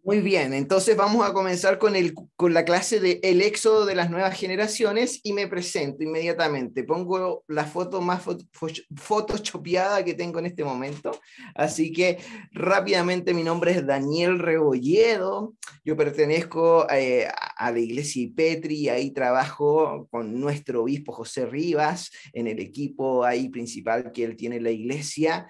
Muy bien, entonces vamos a comenzar con la clase de El éxodo de las nuevas generaciones y me presento inmediatamente. Pongo la foto más photoshopeada que tengo en este momento, así que rápidamente mi nombre es Daniel Rebolledo, yo pertenezco a la iglesia Petri y ahí trabajo con nuestro obispo José Rivas en el equipo ahí principal que él tiene en la iglesia.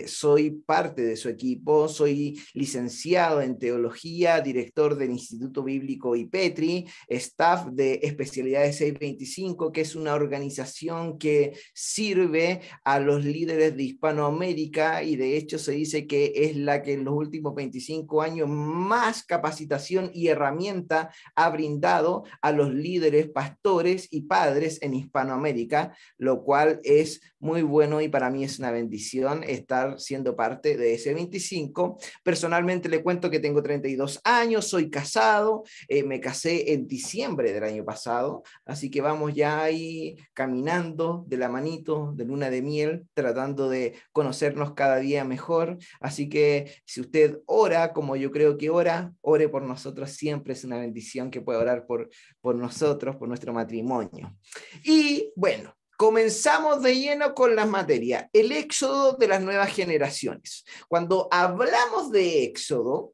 Soy parte de su equipo, soy licenciado en teología, director del Instituto Bíblico IPETRI, staff de Especialidades 625, que es una organización que sirve a los líderes de Hispanoamérica y de hecho se dice que es la que en los últimos 25 años más capacitación y herramienta ha brindado a los líderes, pastores y padres en Hispanoamérica, lo cual es muy bueno y para mí es una bendición estar siendo parte de ese 25. Personalmente le cuento que tengo 32 años, soy casado, me casé en diciembre del año pasado, así que vamos ya ahí caminando de la manito, de luna de miel, tratando de conocernos cada día mejor. Así que si usted ora, como yo creo que ora, ore por nosotros siempre, es una bendición que pueda orar por nosotros, por nuestro matrimonio. Y bueno, comenzamos de lleno con las materias. El éxodo de las nuevas generaciones. Cuando hablamos de éxodo,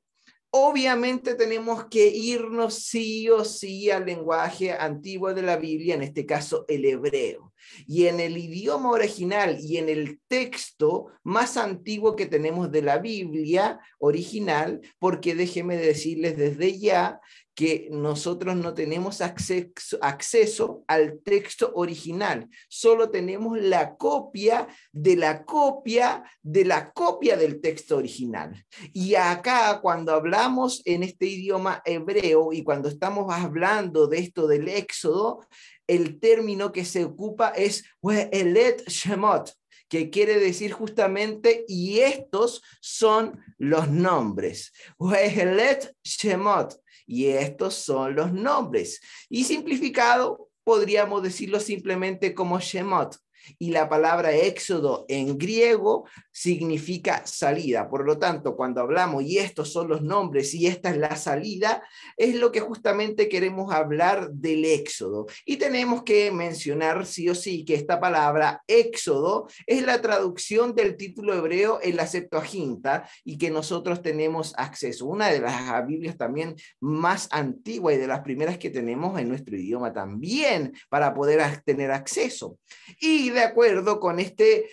obviamente tenemos que irnos sí o sí al lenguaje antiguo de la Biblia, en este caso el hebreo. Y en el idioma original y en el texto más antiguo que tenemos de la Biblia original, porque déjenme decirles desde ya que nosotros no tenemos acceso al texto original, solo tenemos la copia de la copia de la copia del texto original. Y acá cuando hablamos en este idioma hebreo y cuando estamos hablando de esto del éxodo, el término que se ocupa es We'elet Shemot, que quiere decir justamente, y estos son los nombres. We'elet Shemot, y estos son los nombres. Y simplificado, podríamos decirlo simplemente como Shemot. Y la palabra éxodo en griego significa salida. Por lo tanto, cuando hablamos y estos son los nombres y esta es la salida, es lo que justamente queremos hablar del éxodo. Y tenemos que mencionar sí o sí que esta palabra éxodo es la traducción del título hebreo en la Septuaginta y que nosotros tenemos acceso. Una de las Biblias también más antigua y de las primeras que tenemos en nuestro idioma también para poder tener acceso. Y de acuerdo con este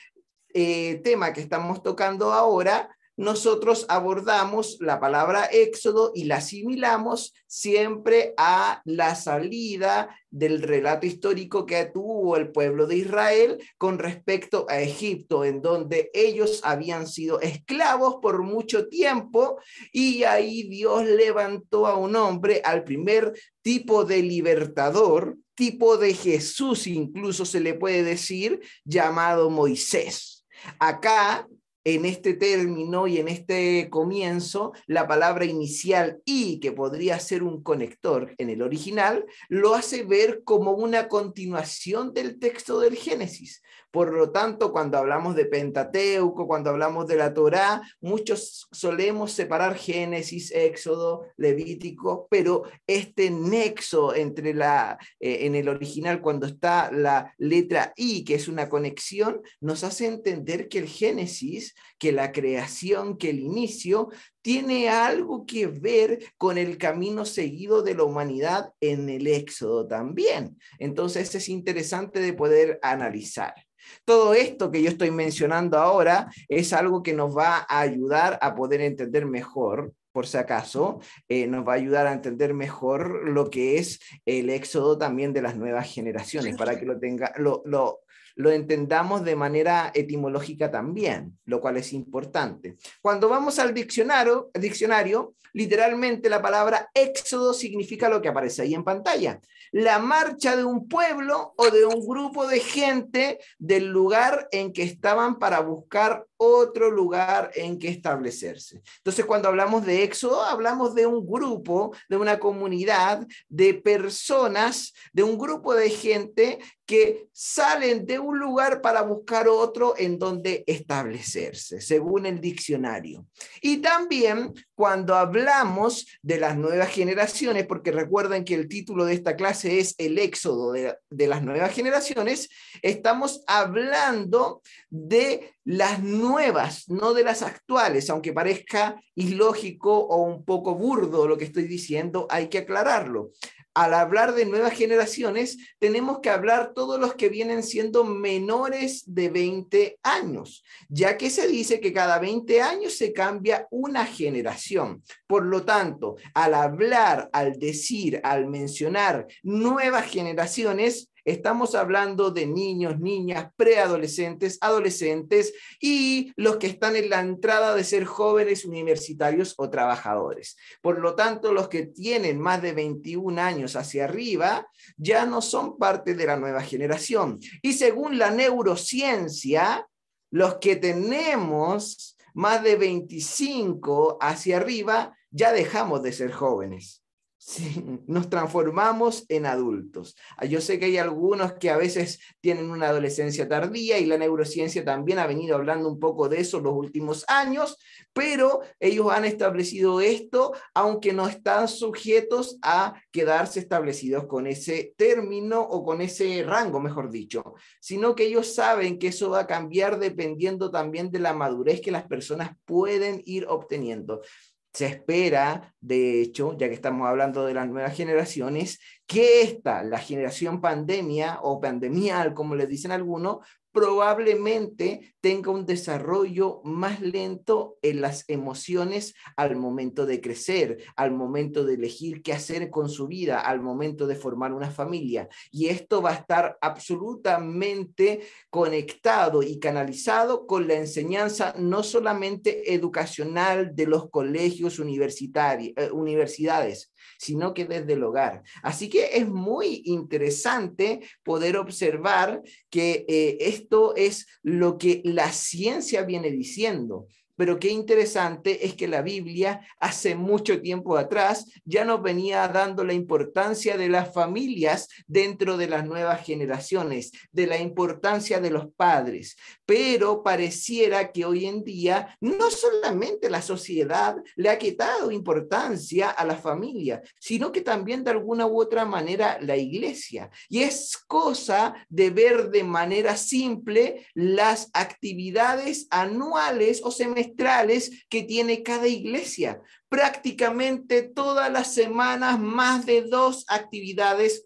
tema que estamos tocando ahora, nosotros abordamos la palabra éxodo y la asimilamos siempre a la salida del relato histórico que tuvo el pueblo de Israel con respecto a Egipto, en donde ellos habían sido esclavos por mucho tiempo y ahí Dios levantó a un hombre, al primer tipo de libertador, tipo de Jesús incluso se le puede decir, llamado Moisés. Acá, en este término y en este comienzo, la palabra inicial y, que podría ser un conector en el original, lo hace ver como una continuación del texto del Génesis. Por lo tanto, cuando hablamos de Pentateuco, cuando hablamos de la Torá, muchos solemos separar Génesis, Éxodo, Levítico, pero este nexo entre en el original, cuando está la letra I, que es una conexión, nos hace entender que el Génesis, que la creación, que el inicio, tiene algo que ver con el camino seguido de la humanidad en el Éxodo también. Entonces es interesante de poder analizar. Todo esto que yo estoy mencionando ahora es algo que nos va a ayudar a poder entender mejor, por si acaso, nos va a ayudar a entender mejor lo que es el éxodo también de las nuevas generaciones, para que lo entendamos de manera etimológica también, lo cual es importante. Cuando vamos al diccionario, literalmente la palabra éxodo significa lo que aparece ahí en pantalla: la marcha de un pueblo o de un grupo de gente del lugar en que estaban para buscar otro lugar en que establecerse. Entonces, cuando hablamos de éxodo, hablamos de un grupo, de una comunidad, de personas, de un grupo de gente que salen de un lugar para buscar otro en donde establecerse, según el diccionario. Y también cuando hablamos de las nuevas generaciones, porque recuerden que el título de esta clase es el éxodo de las nuevas generaciones, estamos hablando de las nuevas, no de las actuales, aunque parezca ilógico o un poco burdo lo que estoy diciendo, hay que aclararlo. Al hablar de nuevas generaciones, tenemos que hablar todos los que vienen siendo menores de 20 años, ya que se dice que cada 20 años se cambia una generación. Por lo tanto, al hablar, al decir, al mencionar nuevas generaciones, estamos hablando de niños, niñas, preadolescentes, adolescentes y los que están en la entrada de ser jóvenes universitarios o trabajadores. Por lo tanto, los que tienen más de 21 años hacia arriba ya no son parte de la nueva generación. Y según la neurociencia, los que tenemos más de 25 hacia arriba ya dejamos de ser jóvenes. Sí, nos transformamos en adultos. Yo sé que hay algunos que a veces tienen una adolescencia tardía y la neurociencia también ha venido hablando un poco de eso los últimos años, pero ellos han establecido esto, aunque no están sujetos a quedarse establecidos con ese término o con ese rango, mejor dicho, sino que ellos saben que eso va a cambiar dependiendo también de la madurez que las personas pueden ir obteniendo. Se espera, de hecho, ya que estamos hablando de las nuevas generaciones, que la generación pandemia o pandemial, como le dicen algunos, probablemente tenga un desarrollo más lento en las emociones al momento de crecer, al momento de elegir qué hacer con su vida, al momento de formar una familia. Y esto va a estar absolutamente conectado y canalizado con la enseñanza no solamente educacional de los colegios universidades, sino que desde el hogar. Así que es muy interesante poder observar que esto es lo que la ciencia viene diciendo. Pero qué interesante es que la Biblia hace mucho tiempo atrás ya nos venía dando la importancia de las familias dentro de las nuevas generaciones, de la importancia de los padres. Pero pareciera que hoy en día no solamente la sociedad le ha quitado importancia a la familia, sino que también de alguna u otra manera la iglesia. Y es cosa de ver de manera simple las actividades anuales o semestrales que tiene cada iglesia. Prácticamente todas las semanas más de 2 actividades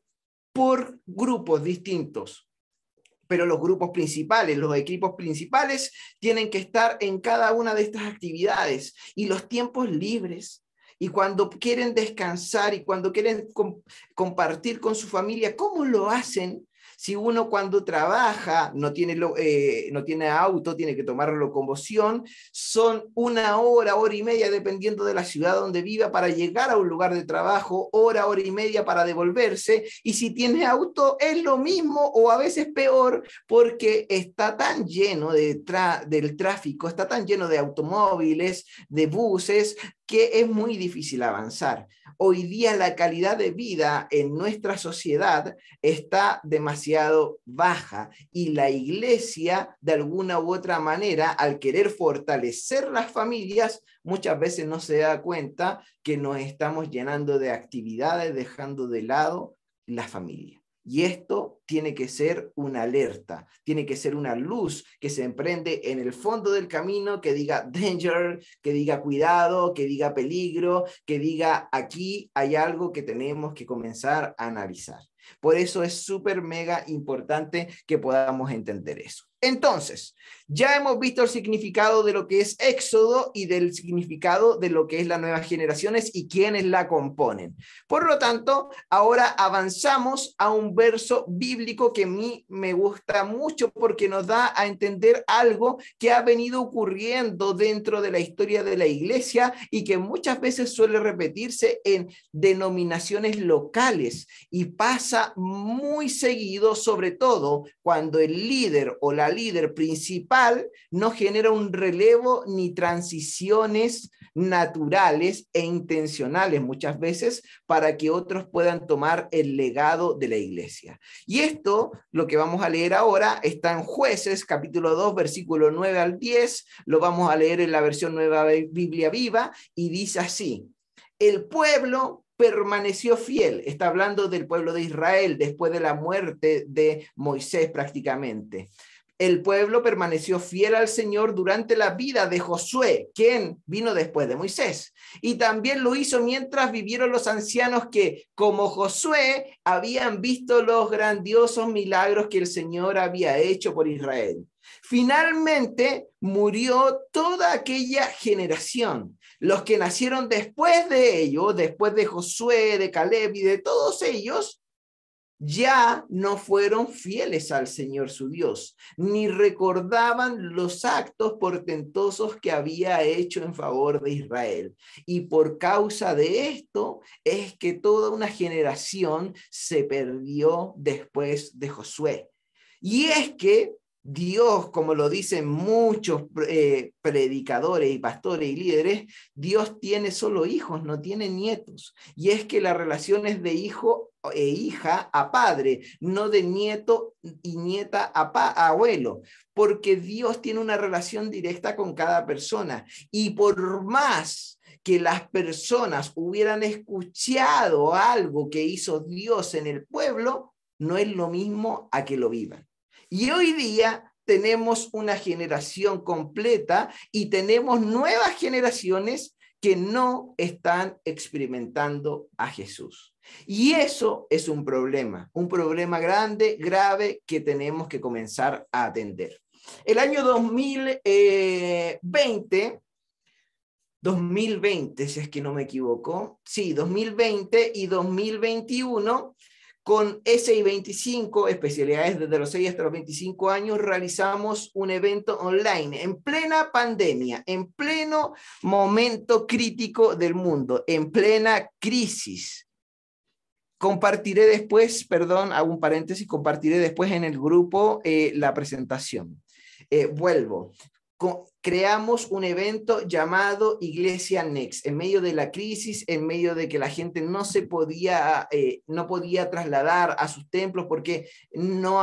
por grupos distintos. Pero los grupos principales, los equipos principales tienen que estar en cada una de estas actividades y los tiempos libres. Y cuando quieren descansar y cuando quieren compartir con su familia, ¿cómo lo hacen? Si uno cuando trabaja no tiene auto, tiene que tomar locomoción, son 1 hora, hora y media, dependiendo de la ciudad donde viva, para llegar a un lugar de trabajo, hora, hora y media para devolverse. Y si tiene auto, es lo mismo o a veces peor, porque está tan lleno del tráfico, está tan lleno de automóviles, de buses, que es muy difícil avanzar. Hoy día la calidad de vida en nuestra sociedad está demasiado baja y la iglesia, de alguna u otra manera, al querer fortalecer las familias, muchas veces no se da cuenta que nos estamos llenando de actividades, dejando de lado la familia. Y esto tiene que ser una alerta, tiene que ser una luz que se emprende en el fondo del camino, que diga danger, que diga cuidado, que diga peligro, que diga aquí hay algo que tenemos que comenzar a analizar. Por eso es súper mega importante que podamos entender eso. Entonces, ya hemos visto el significado de lo que es Éxodo y del significado de lo que es las nuevas generaciones y quiénes la componen. Por lo tanto, ahora avanzamos a un verso bíblico que a mí me gusta mucho porque nos da a entender algo que ha venido ocurriendo dentro de la historia de la iglesia y que muchas veces suele repetirse en denominaciones locales y pasa muy seguido, sobre todo cuando el líder o la la líder principal no genera un relevo ni transiciones naturales e intencionales muchas veces para que otros puedan tomar el legado de la iglesia. Y esto, lo que vamos a leer ahora, está en Jueces, capítulo 2, versículo 9 al 10, lo vamos a leer en la versión Nueva Biblia Viva, y dice así: el pueblo permaneció fiel. Está hablando del pueblo de Israel después de la muerte de Moisés prácticamente. El pueblo permaneció fiel al Señor durante la vida de Josué, quien vino después de Moisés. Y también lo hizo mientras vivieron los ancianos que, como Josué, habían visto los grandiosos milagros que el Señor había hecho por Israel. Finalmente murió toda aquella generación. Los que nacieron después de ellos, después de Josué, de Caleb y de todos ellos, ya no fueron fieles al Señor su Dios, ni recordaban los actos portentosos que había hecho en favor de Israel. Y por causa de esto es que toda una generación se perdió después de Josué. Y es que Dios, como lo dicen muchos predicadores y pastores y líderes, Dios tiene solo hijos, no tiene nietos. Y es que la relación es de hijo e hija a padre, no de nieto y nieta a abuelo, porque Dios tiene una relación directa con cada persona. Y por más que las personas hubieran escuchado algo que hizo Dios en el pueblo, no es lo mismo a que lo vivan. Y hoy día tenemos una generación completa y tenemos nuevas generaciones que no están experimentando a Jesús. Y eso es un problema grande, grave, que tenemos que comenzar a atender. El año 2020, si es que no me equivoco, sí, 2020 y 2021, con SI 25, especialidades desde los 6 hasta los 25 años, realizamos un evento online en plena pandemia, en pleno momento crítico del mundo, en plena crisis. Compartiré después, perdón, hago un paréntesis, compartiré después en el grupo la presentación. Vuelvo. Creamos un evento llamado Iglesia Next, en medio de la crisis, en medio de que la gente no podía trasladar a sus templos porque no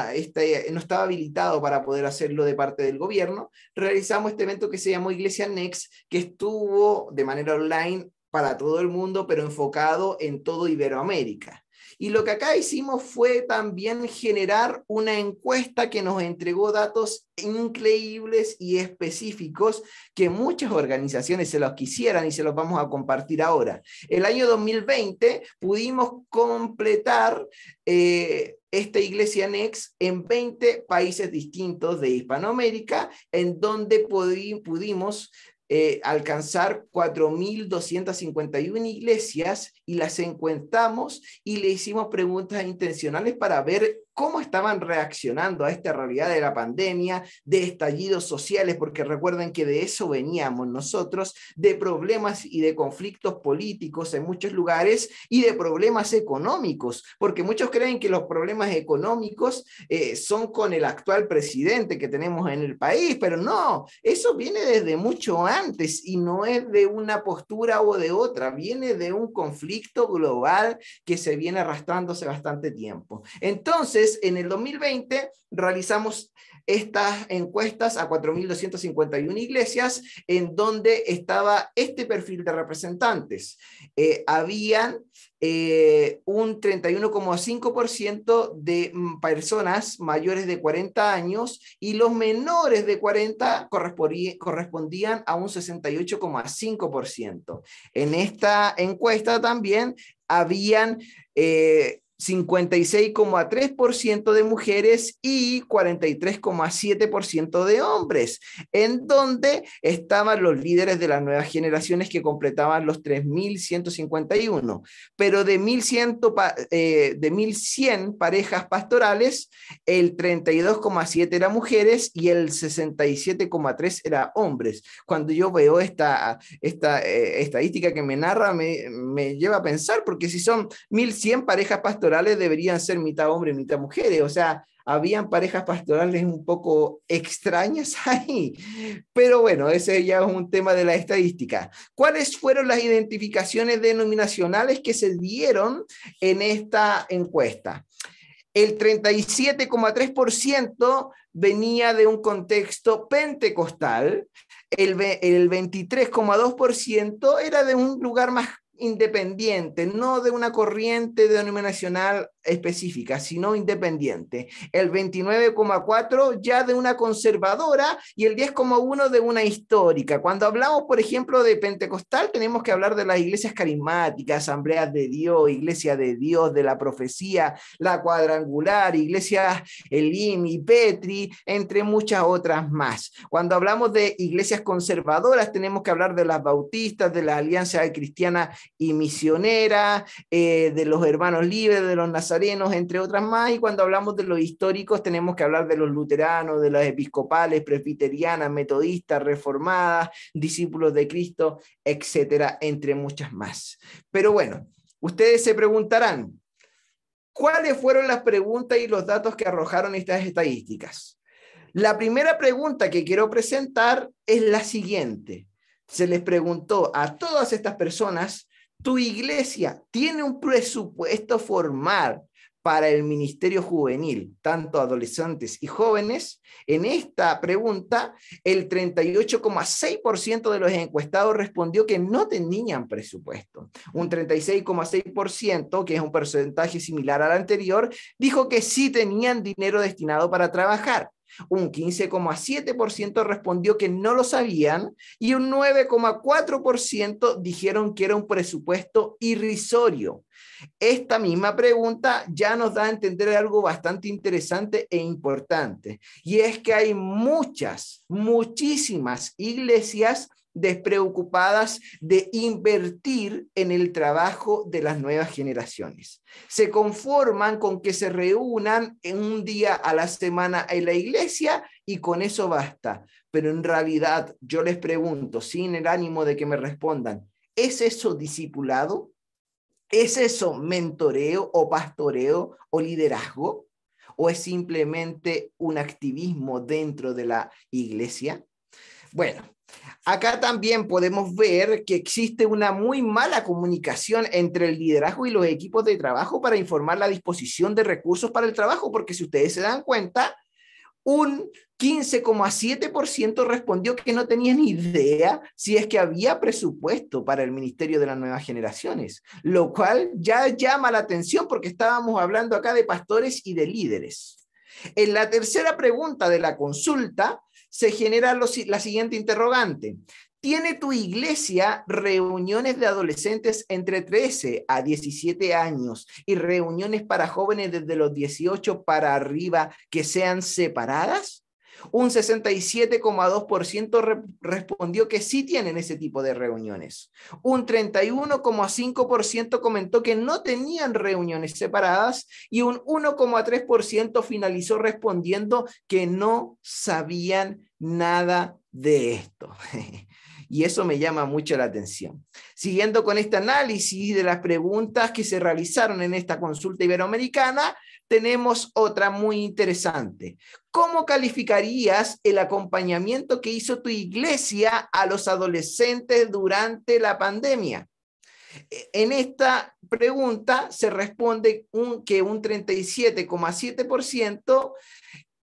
estaba habilitado para poder hacerlo de parte del gobierno. Realizamos este evento que se llamó Iglesia Next, que estuvo de manera online para todo el mundo, pero enfocado en todo Iberoamérica. Y lo que acá hicimos fue también generar una encuesta que nos entregó datos increíbles y específicos que muchas organizaciones se los quisieran y se los vamos a compartir ahora. El año 2020 pudimos completar esta Iglesia Next en 20 países distintos de Hispanoamérica, en donde pudimos alcanzar 4.251 iglesias y las encuestamos y le hicimos preguntas intencionales para ver cómo estaban reaccionando a esta realidad de la pandemia, de estallidos sociales, porque recuerden que de eso veníamos nosotros, de problemas y de conflictos políticos en muchos lugares y de problemas económicos, porque muchos creen que los problemas económicos son con el actual presidente que tenemos en el país, pero no, eso viene desde mucho antes y no es de una postura o de otra, viene de un conflicto global que se viene arrastrando hace bastante tiempo. Entonces, en el 2020 realizamos estas encuestas a 4.251 iglesias en donde estaba este perfil de representantes. Habían un 31,5% de personas mayores de 40 años y los menores de 40 correspondían a un 68,5%. En esta encuesta también habían 56,3% de mujeres y 43,7% de hombres, en donde estaban los líderes de las nuevas generaciones que completaban los 3.151, pero de 1.100 parejas pastorales, el 32,7 eran mujeres y el 67,3 eran hombres. Cuando yo veo esta estadística que me narra, me lleva a pensar, porque si son 1.100 parejas pastorales, pastorales deberían ser mitad hombres, mitad mujeres. O sea, habían parejas pastorales un poco extrañas ahí. Pero bueno, ese ya es un tema de la estadística. ¿Cuáles fueron las identificaciones denominacionales que se dieron en esta encuesta? El 37,3% venía de un contexto pentecostal, el 23,2% era de un lugar más independiente, no de una corriente denominacional específica, sino independiente. El 29,4% ya de una conservadora y el 10,1% de una histórica. Cuando hablamos, por ejemplo, de pentecostal, tenemos que hablar de las iglesias carismáticas, asambleas de Dios, iglesia de Dios, de la profecía, la cuadrangular, iglesias Elim y Petri, entre muchas otras más. Cuando hablamos de iglesias conservadoras, tenemos que hablar de las bautistas, de la Alianza Cristiana y Misionera, de los Hermanos Libres, de los nazarenos, entre otras más. Y cuando hablamos de los históricos, tenemos que hablar de los luteranos, de las episcopales, presbiterianas, metodistas, reformadas, discípulos de Cristo, etcétera, entre muchas más. Pero bueno, ustedes se preguntarán, ¿cuáles fueron las preguntas y los datos que arrojaron estas estadísticas? La primera pregunta que quiero presentar es la siguiente. Se les preguntó a todas estas personas, ¿tu iglesia tiene un presupuesto formal para el ministerio juvenil, tanto adolescentes y jóvenes? En esta pregunta, el 38,6% de los encuestados respondió que no tenían presupuesto. Un 36,6%, que es un porcentaje similar al anterior, dijo que sí tenían dinero destinado para trabajar. Un 15,7% respondió que no lo sabían y un 9,4% dijeron que era un presupuesto irrisorio. Esta misma pregunta ya nos da a entender algo bastante interesante e importante, y es que hay muchísimas iglesias despreocupadas de invertir en el trabajo de las nuevas generaciones. Se conforman con que se reúnan en un día a la semana en la iglesia y con eso basta. Pero en realidad yo les pregunto, sin el ánimo de que me respondan, ¿es eso discipulado? ¿Es eso mentoreo o pastoreo o liderazgo? ¿O es simplemente un activismo dentro de la iglesia? Bueno, acá también podemos ver que existe una muy mala comunicación entre el liderazgo y los equipos de trabajo para informar la disposición de recursos para el trabajo, porque si ustedes se dan cuenta, un 15,7% respondió que no tenía ni idea si es que había presupuesto para el Ministerio de las Nuevas Generaciones, lo cual ya llama la atención porque estábamos hablando acá de pastores y de líderes. En la tercera pregunta de la consulta se genera la siguiente interrogante. ¿Tiene tu iglesia reuniones de adolescentes entre 13 a 17 años y reuniones para jóvenes desde los 18 para arriba que sean separadas? Un 67,2% respondió que sí tienen ese tipo de reuniones. Un 31,5% comentó que no tenían reuniones separadas y un 1,3% finalizó respondiendo que no sabían nada de esto. Y eso me llama mucho la atención. Siguiendo con este análisis de las preguntas que se realizaron en esta consulta iberoamericana, tenemos otra muy interesante. ¿Cómo calificarías el acompañamiento que hizo tu iglesia a los adolescentes durante la pandemia? En esta pregunta se responde que un 37,7%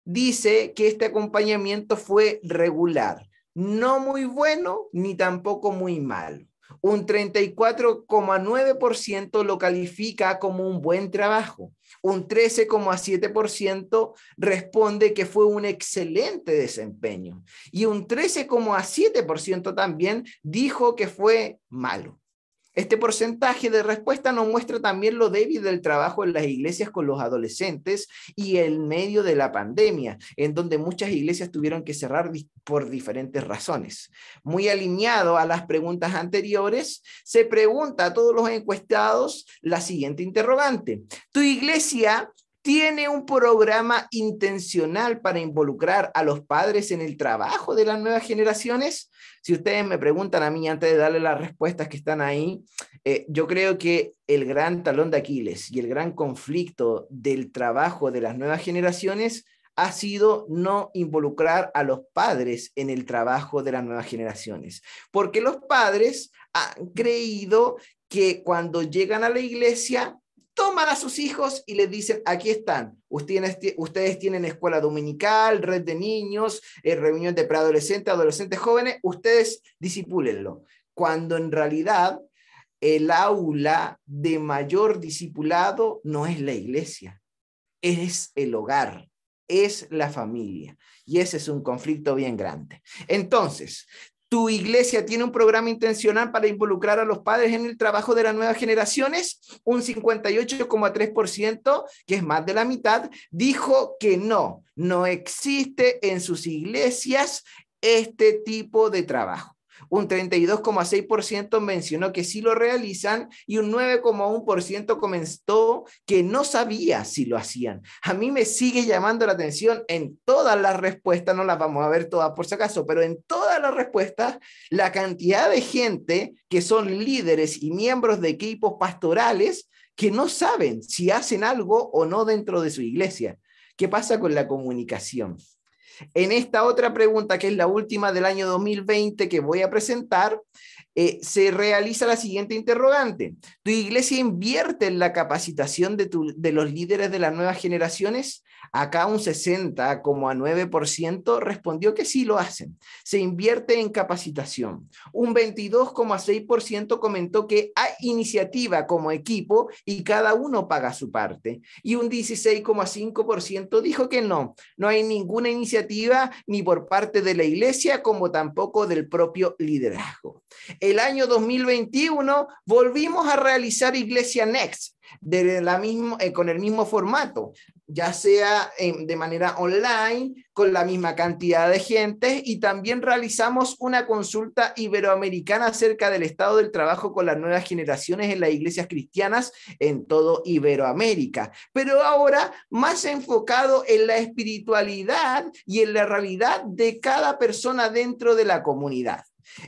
dice que este acompañamiento fue regular. No muy bueno, ni tampoco muy malo. Un 34,9% lo califica como un buen trabajo. Un 13,7% responde que fue un excelente desempeño. Y un 13,7% también dijo que fue malo. Este porcentaje de respuesta nos muestra también lo débil del trabajo en las iglesias con los adolescentes y en medio de la pandemia, en donde muchas iglesias tuvieron que cerrar por diferentes razones. Muy alineado a las preguntas anteriores, se pregunta a todos los encuestados la siguiente interrogante. ¿Tu iglesia ¿Tiene un programa intencional para involucrar a los padres en el trabajo de las nuevas generaciones? Si ustedes me preguntan a mí antes de darle las respuestas que están ahí, yo creo que el gran talón de Aquiles y el gran conflicto del trabajo de las nuevas generaciones ha sido no involucrar a los padres en el trabajo de las nuevas generaciones, porque los padres han creído que cuando llegan a la iglesia toman a sus hijos y les dicen, aquí están, ustedes tienen escuela dominical, red de niños, reunión de preadolescentes, adolescentes jóvenes, ustedes disipúlenlo. Cuando en realidad el aula de mayor discipulado no es la iglesia, es el hogar, es la familia. Y ese es un conflicto bien grande. Entonces, ¿tu iglesia tiene un programa intencional para involucrar a los padres en el trabajo de las nuevas generaciones? Un 58,3%, que es más de la mitad, dijo que no, no existe en sus iglesias este tipo de trabajo. Un 32,6% mencionó que sí lo realizan y un 9,1% comentó que no sabía si lo hacían. A mí me sigue llamando la atención en todas las respuestas, no las vamos a ver todas por si acaso, pero en todas las respuestas, la cantidad de gente que son líderes y miembros de equipos pastorales que no saben si hacen algo o no dentro de su iglesia. ¿Qué pasa con la comunicación? En esta otra pregunta, que es la última del año 2020 que voy a presentar, se realiza la siguiente interrogante. ¿Tu iglesia invierte en la capacitación de los líderes de las nuevas generaciones? Acá un 60,9% respondió que sí lo hacen. Se invierte en capacitación. Un 22,6% comentó que hay iniciativa como equipo y cada uno paga su parte. Y un 16,5% dijo que no hay ninguna iniciativa ni por parte de la iglesia como tampoco del propio liderazgo. El año 2021 volvimos a realizar Iglesia Next con el mismo formato, ya sea de manera online, con la misma cantidad de gente, y también realizamos una consulta iberoamericana acerca del estado del trabajo con las nuevas generaciones en las iglesias cristianas en todo Iberoamérica, pero ahora más enfocado en la espiritualidad y en la realidad de cada persona dentro de la comunidad.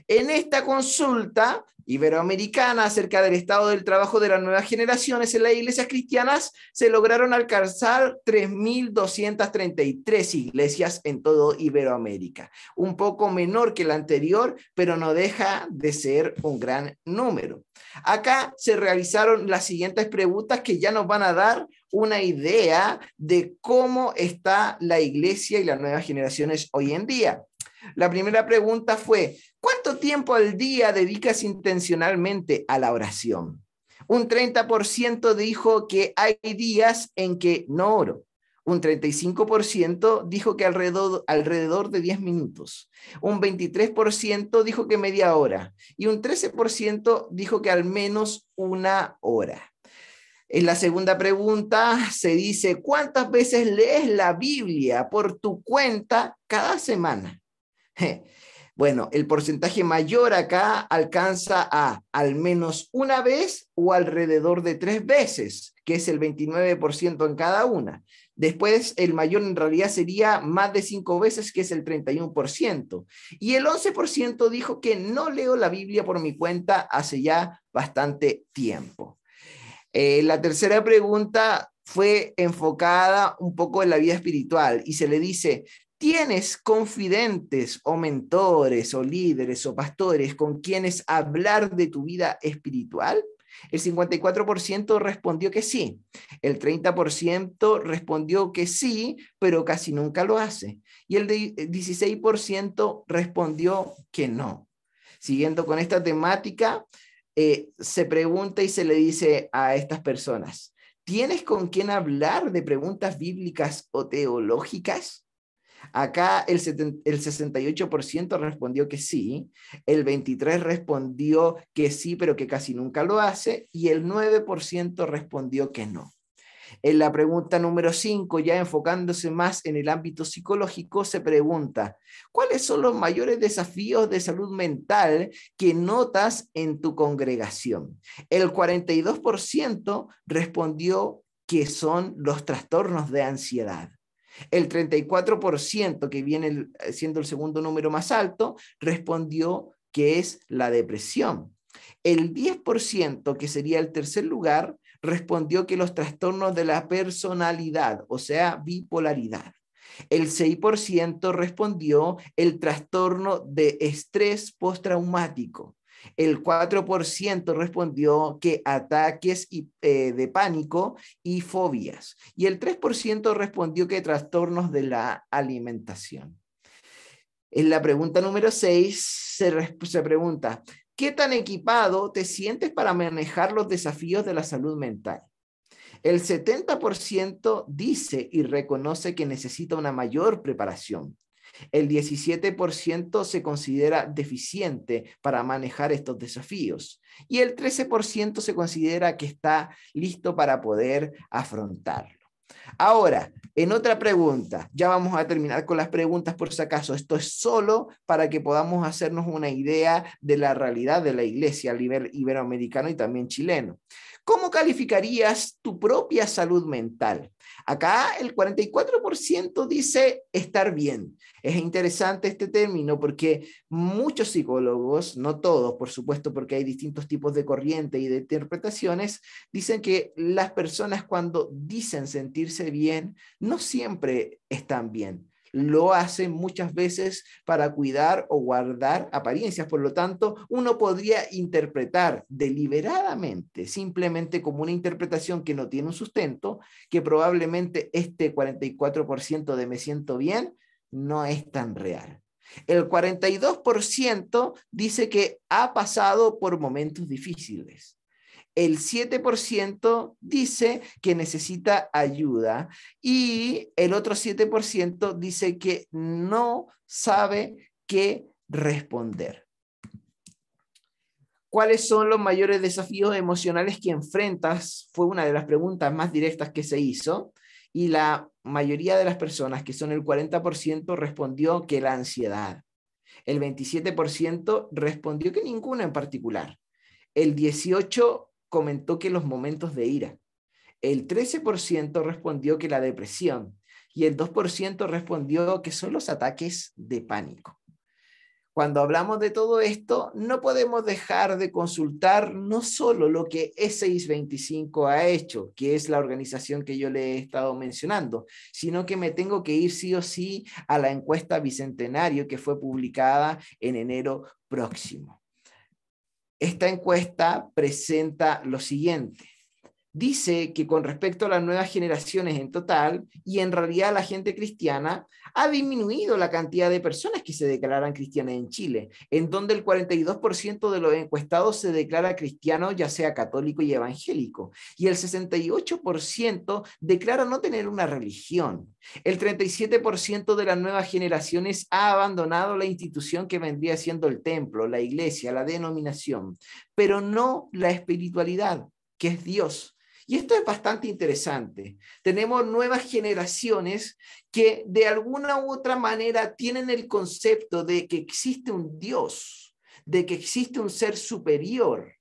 En esta consulta iberoamericana acerca del estado del trabajo de las nuevas generaciones en las iglesias cristianas, se lograron alcanzar 3.233 iglesias en todo Iberoamérica. Un poco menor que la anterior, pero no deja de ser un gran número. Acá se realizaron las siguientes preguntas que ya nos van a dar una idea de cómo está la iglesia y las nuevas generaciones hoy en día. La primera pregunta fue, ¿cuánto tiempo al día dedicas intencionalmente a la oración? Un 30% dijo que hay días en que no oro. Un 35% dijo que alrededor de 10 minutos. Un 23% dijo que media hora. Y un 13% dijo que al menos una hora. En la segunda pregunta se dice, ¿cuántas veces lees la Biblia por tu cuenta cada semana? Bueno, el porcentaje mayor acá alcanza a al menos una vez o alrededor de 3 veces, que es el 29% en cada una. Después, el mayor en realidad sería más de 5 veces, que es el 31%. Y el 11% dijo que no leo la Biblia por mi cuenta hace ya bastante tiempo. La tercera pregunta fue enfocada un poco en la vida espiritual y se le dice, ¿tienes confidentes o mentores o líderes o pastores con quienes hablar de tu vida espiritual? El 54% respondió que sí. El 30% respondió que sí, pero casi nunca lo hace. Y el 16% respondió que no. Siguiendo con esta temática, se pregunta y se le dice a estas personas, ¿tienes con quién hablar de preguntas bíblicas o teológicas? Acá el 68% respondió que sí, el 23% respondió que sí, pero que casi nunca lo hace, y el 9% respondió que no. En la pregunta número 5, ya enfocándose más en el ámbito psicológico, se pregunta, ¿cuáles son los mayores desafíos de salud mental que notas en tu congregación? El 42% respondió que son los trastornos de ansiedad. El 34%, que viene siendo el segundo número más alto, respondió que es la depresión. El 10%, que sería el tercer lugar, respondió que los trastornos de la personalidad, o sea, bipolaridad. El 6% respondió el trastorno de estrés postraumático. El 4% respondió que ataques de pánico y fobias. Y el 3% respondió que trastornos de la alimentación. En la pregunta número 6 se pregunta, ¿qué tan equipado te sientes para manejar los desafíos de la salud mental? El 70% dice y reconoce que necesita una mayor preparación. El 17% se considera deficiente para manejar estos desafíos y el 13% se considera que está listo para poder afrontarlo. Ahora, en otra pregunta, ya vamos a terminar con las preguntas por si acaso. Esto es solo para que podamos hacernos una idea de la realidad de la iglesia a nivel iberoamericano y también chileno. ¿Cómo calificarías tu propia salud mental? Acá el 44% dice estar bien. Es interesante este término porque muchos psicólogos, no todos, por supuesto, porque hay distintos tipos de corriente y de interpretaciones, dicen que las personas cuando dicen sentirse bien, no siempre están bien. Lo hacen muchas veces para cuidar o guardar apariencias. Por lo tanto, uno podría interpretar deliberadamente, simplemente como una interpretación que no tiene un sustento, que probablemente este 44% de me siento bien no es tan real. El 42% dice que ha pasado por momentos difíciles. El 7% dice que necesita ayuda y el otro 7% dice que no sabe qué responder. ¿Cuáles son los mayores desafíos emocionales que enfrentas? Fue una de las preguntas más directas que se hizo y la mayoría de las personas, que son el 40%, respondió que la ansiedad. El 27% respondió que ninguna en particular. El 18% comentó que los momentos de ira. El 13% respondió que la depresión y el 2% respondió que son los ataques de pánico. Cuando hablamos de todo esto, no podemos dejar de consultar no solo lo que E625 ha hecho, que es la organización que yo le he estado mencionando, sino que me tengo que ir sí o sí a la encuesta Bicentenario que fue publicada en enero próximo. Esta encuesta presenta lo siguiente. Dice que con respecto a las nuevas generaciones en total, y en realidad la gente cristiana, ha disminuido la cantidad de personas que se declaran cristianas en Chile, en donde el 42% de los encuestados se declara cristiano, ya sea católico y evangélico, y el 68% declara no tener una religión. El 37% de las nuevas generaciones ha abandonado la institución que vendría siendo el templo, la iglesia, la denominación, pero no la espiritualidad, que es Dios. Y esto es bastante interesante. Tenemos nuevas generaciones que de alguna u otra manera tienen el concepto de que existe un Dios, de que existe un ser superior,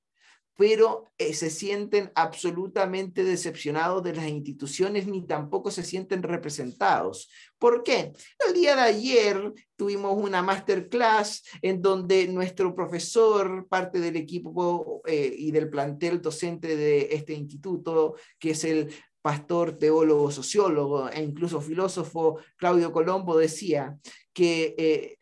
pero se sienten absolutamente decepcionados de las instituciones ni tampoco se sienten representados. ¿Por qué? El día de ayer tuvimos una masterclass en donde nuestro profesor, parte del equipo y del plantel docente de este instituto, que es el pastor, teólogo, sociólogo e incluso filósofo Claudio Colombo, decía que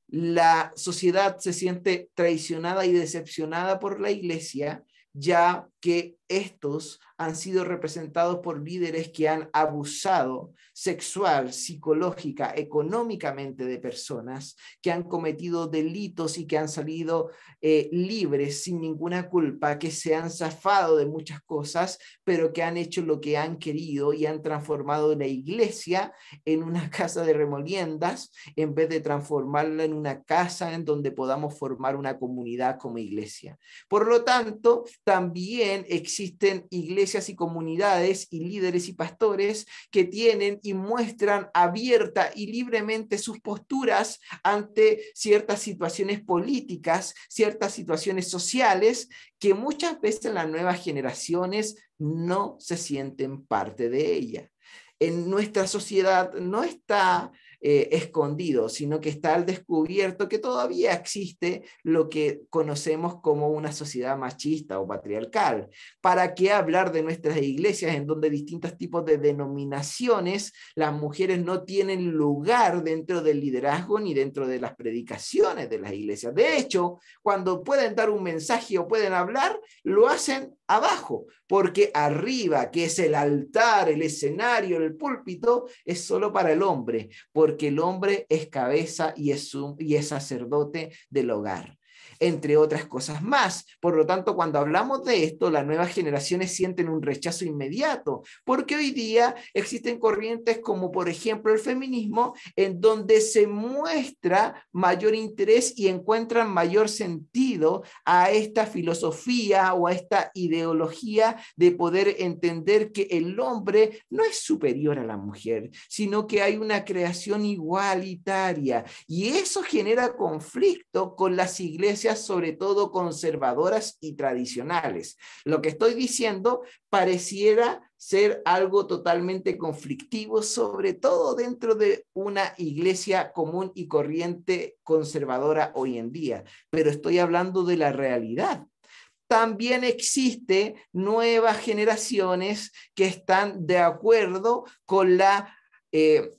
la sociedad se siente traicionada y decepcionada por la iglesia, ya que estos han sido representados por líderes que han abusado sexual, psicológica, económicamente de personas, que han cometido delitos y que han salido libres sin ninguna culpa, que se han zafado de muchas cosas, pero que han hecho lo que han querido y han transformado la iglesia en una casa de remoliendas en vez de transformarla en una casa en donde podamos formar una comunidad como iglesia. Por lo tanto, también también existen iglesias y comunidades y líderes y pastores que tienen y muestran abierta y libremente sus posturas ante ciertas situaciones políticas, ciertas situaciones sociales, que muchas veces las nuevas generaciones no se sienten parte de ella. En nuestra sociedad no está escondido, sino que está al descubierto que todavía existe lo que conocemos como una sociedad machista o patriarcal. ¿Para qué hablar de nuestras iglesias en donde distintos tipos de denominaciones las mujeres no tienen lugar dentro del liderazgo ni dentro de las predicaciones de las iglesias? De hecho, cuando pueden dar un mensaje o pueden hablar, lo hacen abajo, porque arriba, que es el altar, el escenario, el púlpito, es solo para el hombre, porque el hombre es cabeza y es sacerdote del hogar, entre otras cosas más. Por lo tanto, cuando hablamos de esto, las nuevas generaciones sienten un rechazo inmediato, porque hoy día existen corrientes como, por ejemplo, el feminismo, en donde se muestra mayor interés y encuentran mayor sentido a esta filosofía o a esta ideología de poder entender que el hombre no es superior a la mujer, sino que hay una creación igualitaria, y eso genera conflicto con las iglesias, sobre todo conservadoras y tradicionales. Lo que estoy diciendo pareciera ser algo totalmente conflictivo, sobre todo dentro de una iglesia común y corriente conservadora hoy en día, pero estoy hablando de la realidad. También existe nuevas generaciones que están de acuerdo con la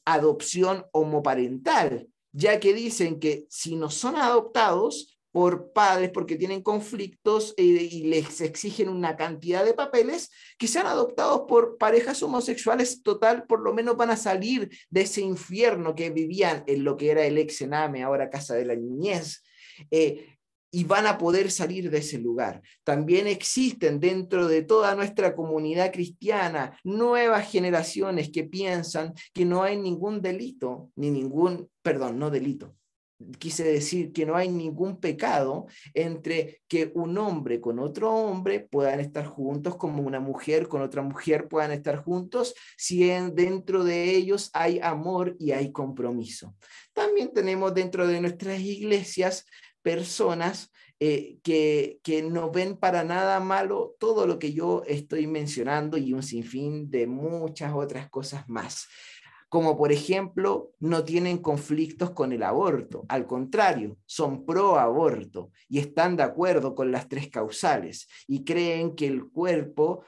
adopción homoparental, ya que dicen que si no son adoptados por padres porque tienen conflictos y les exigen una cantidad de papeles, que sean adoptados por parejas homosexuales, total, por lo menos van a salir de ese infierno que vivían en lo que era el ex Sename, ahora Casa de la Niñez, y van a poder salir de ese lugar. También existen dentro de toda nuestra comunidad cristiana nuevas generaciones que piensan que no hay ningún delito, no delito, quise decir que no hay ningún pecado entre que un hombre con otro hombre puedan estar juntos, como una mujer con otra mujer puedan estar juntos, si dentro de ellos hay amor y hay compromiso. También tenemos dentro de nuestras iglesias personas que no ven para nada malo todo lo que yo estoy mencionando y un sinfín de muchas otras cosas más. Como por ejemplo, no tienen conflictos con el aborto, al contrario, son pro aborto y están de acuerdo con las 3 causales y creen que el cuerpo,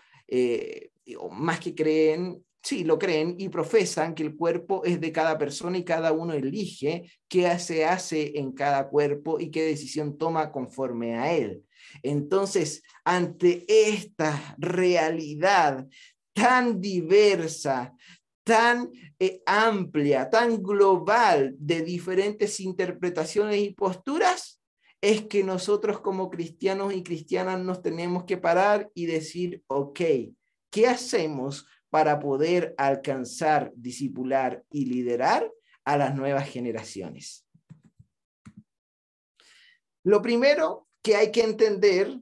más que creen, sí, lo creen y profesan que el cuerpo es de cada persona y cada uno elige qué se hace en cada cuerpo y qué decisión toma conforme a él. Entonces, ante esta realidad tan diversa, tan amplia, tan global de diferentes interpretaciones y posturas, es que nosotros como cristianos y cristianas nos tenemos que parar y decir, ok, ¿qué hacemos para poder alcanzar, discipular y liderar a las nuevas generaciones? Lo primero que hay que entender,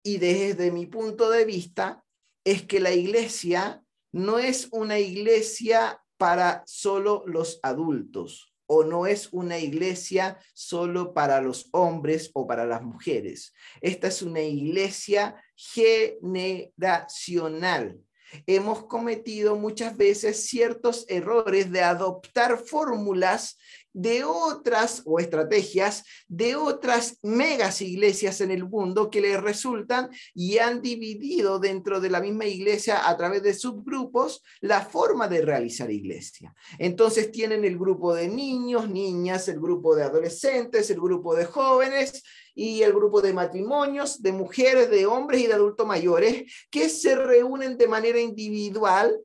y desde mi punto de vista, es que la iglesia no es una iglesia para solo los adultos, o no es una iglesia solo para los hombres o para las mujeres. Esta es una iglesia generacional. Hemos cometido muchas veces ciertos errores de adoptar fórmulas de otras o estrategias de otras megas iglesias en el mundo que les resultan y han dividido dentro de la misma iglesia a través de subgrupos la forma de realizar iglesia. Entonces tienen el grupo de niños, niñas, el grupo de adolescentes, el grupo de jóvenes y el grupo de matrimonios, de mujeres, de hombres y de adultos mayores que se reúnen de manera individual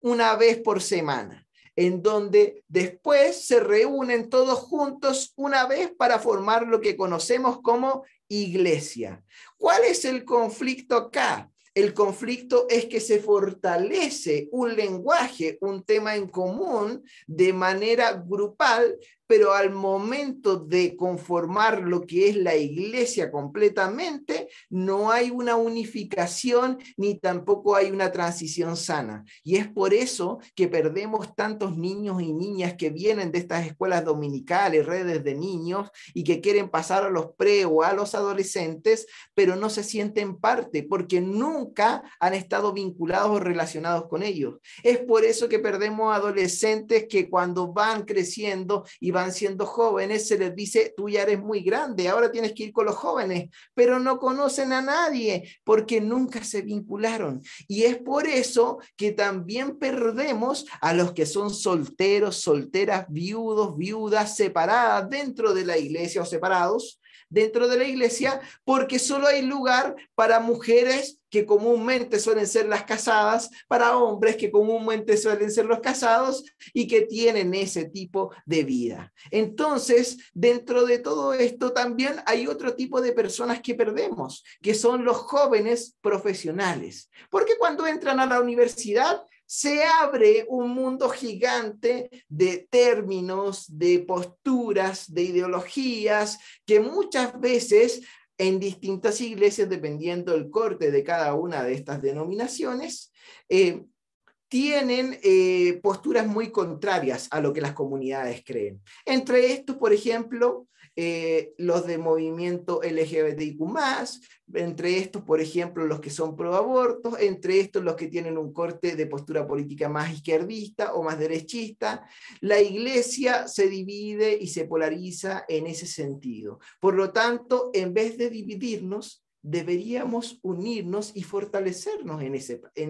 una vez por semana, en donde después se reúnen todos juntos una vez para formar lo que conocemos como iglesia. ¿Cuál es el conflicto acá? El conflicto es que se fortalece un lenguaje, un tema en común de manera grupal, pero al momento de conformar lo que es la iglesia completamente, no hay una unificación ni tampoco hay una transición sana. Y es por eso que perdemos tantos niños y niñas que vienen de estas escuelas dominicales, redes de niños, y que quieren pasar a los pre o a los adolescentes, pero no se sienten parte porque nunca han estado vinculados o relacionados con ellos. Es por eso que perdemos adolescentes que cuando van creciendo y van siendo jóvenes se les dice, tú ya eres muy grande, ahora tienes que ir con los jóvenes, pero no conocen a nadie porque nunca se vincularon. Y es por eso que también perdemos a los que son solteros, solteras, viudos, viudas, separadas dentro de la iglesia o separados dentro de la iglesia, porque solo hay lugar para mujeres que comúnmente suelen ser las casadas, para hombres que comúnmente suelen ser los casados y que tienen ese tipo de vida. Entonces, dentro de todo esto también hay otro tipo de personas que perdemos, que son los jóvenes profesionales, porque cuando entran a la universidad, se abre un mundo gigante de términos, de posturas, de ideologías, que muchas veces en distintas iglesias, dependiendo del corte de cada una de estas denominaciones, tienen posturas muy contrarias a lo que las comunidades creen. Entre estos, por ejemplo, los de movimiento LGBTIQ+, entre estos, por ejemplo, los que son pro abortos, entre estos los que tienen un corte de postura política más izquierdista o más derechista. La iglesia se divide y se polariza en ese sentido. Por lo tanto, en vez de dividirnos, deberíamos unirnos y fortalecernos en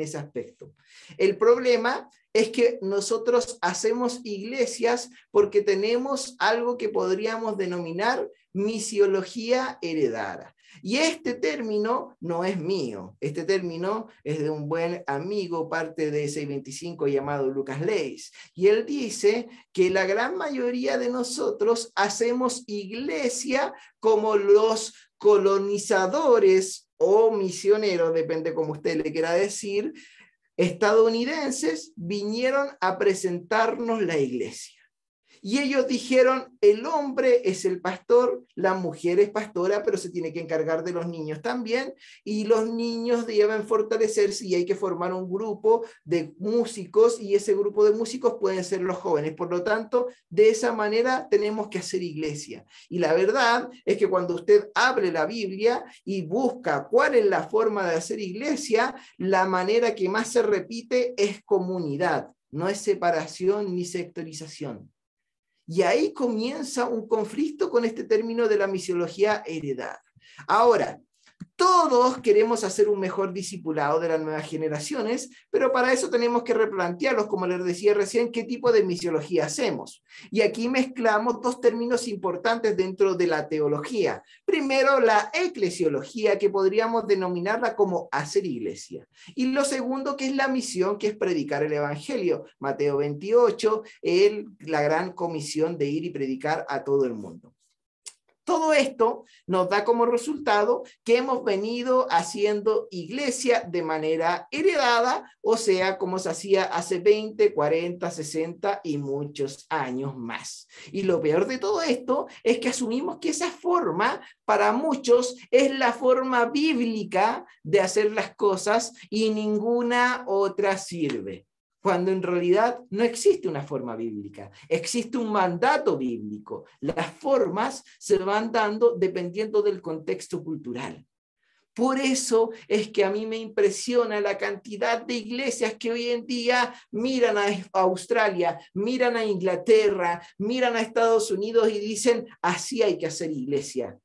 ese aspecto. El problema es que nosotros hacemos iglesias porque tenemos algo que podríamos denominar misiología heredada. Y este término no es mío, este término es de un buen amigo, parte de 625 llamado Lucas Leis. Y él dice que la gran mayoría de nosotros hacemos iglesia como los colonizadores o misioneros, depende como usted le quiera decir, estadounidenses vinieron a presentarnos la iglesia. Y ellos dijeron, el hombre es el pastor, la mujer es pastora, pero se tiene que encargar de los niños también, y los niños deben fortalecerse y hay que formar un grupo de músicos, y ese grupo de músicos pueden ser los jóvenes. Por lo tanto, de esa manera tenemos que hacer iglesia. Y la verdad es que cuando usted abre la Biblia y busca cuál es la forma de hacer iglesia, la manera que más se repite es comunidad, no es separación ni sectorización. Y ahí comienza un conflicto con este término de la misiología heredada. Ahora, todos queremos hacer un mejor discipulado de las nuevas generaciones, pero para eso tenemos que replantearlos, como les decía recién, qué tipo de misiología hacemos. Y aquí mezclamos dos términos importantes dentro de la teología. Primero, la eclesiología, que podríamos denominarla como hacer iglesia. Y lo segundo, que es la misión, que es predicar el evangelio. Mateo 28, la gran comisión de ir y predicar a todo el mundo. Todo esto nos da como resultado que hemos venido haciendo iglesia de manera heredada, o sea, como se hacía hace 20, 40, 60 y muchos años más. Y lo peor de todo esto es que asumimos que esa forma, para muchos, es la forma bíblica de hacer las cosas y ninguna otra sirve. Cuando en realidad no existe una forma bíblica, existe un mandato bíblico. Las formas se van dando dependiendo del contexto cultural. Por eso es que a mí me impresiona la cantidad de iglesias que hoy en día miran a Australia, miran a Inglaterra, miran a Estados Unidos y dicen, así hay que hacer iglesia.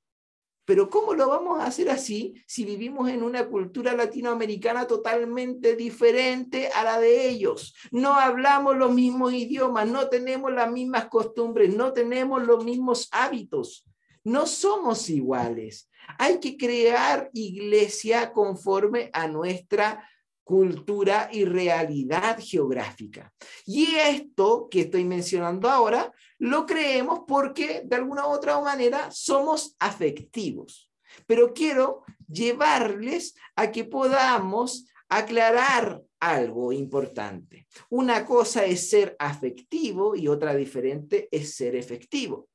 Pero ¿cómo lo vamos a hacer así si vivimos en una cultura latinoamericana totalmente diferente a la de ellos? No hablamos los mismos idiomas, no tenemos las mismas costumbres, no tenemos los mismos hábitos. No somos iguales. Hay que crear iglesia conforme a nuestra cultura y realidad geográfica. Y esto que estoy mencionando ahora, lo creemos porque de alguna u otra manera somos afectivos. Pero quiero llevarles a que podamos aclarar algo importante. Una cosa es ser afectivo y otra diferente es ser efectivo.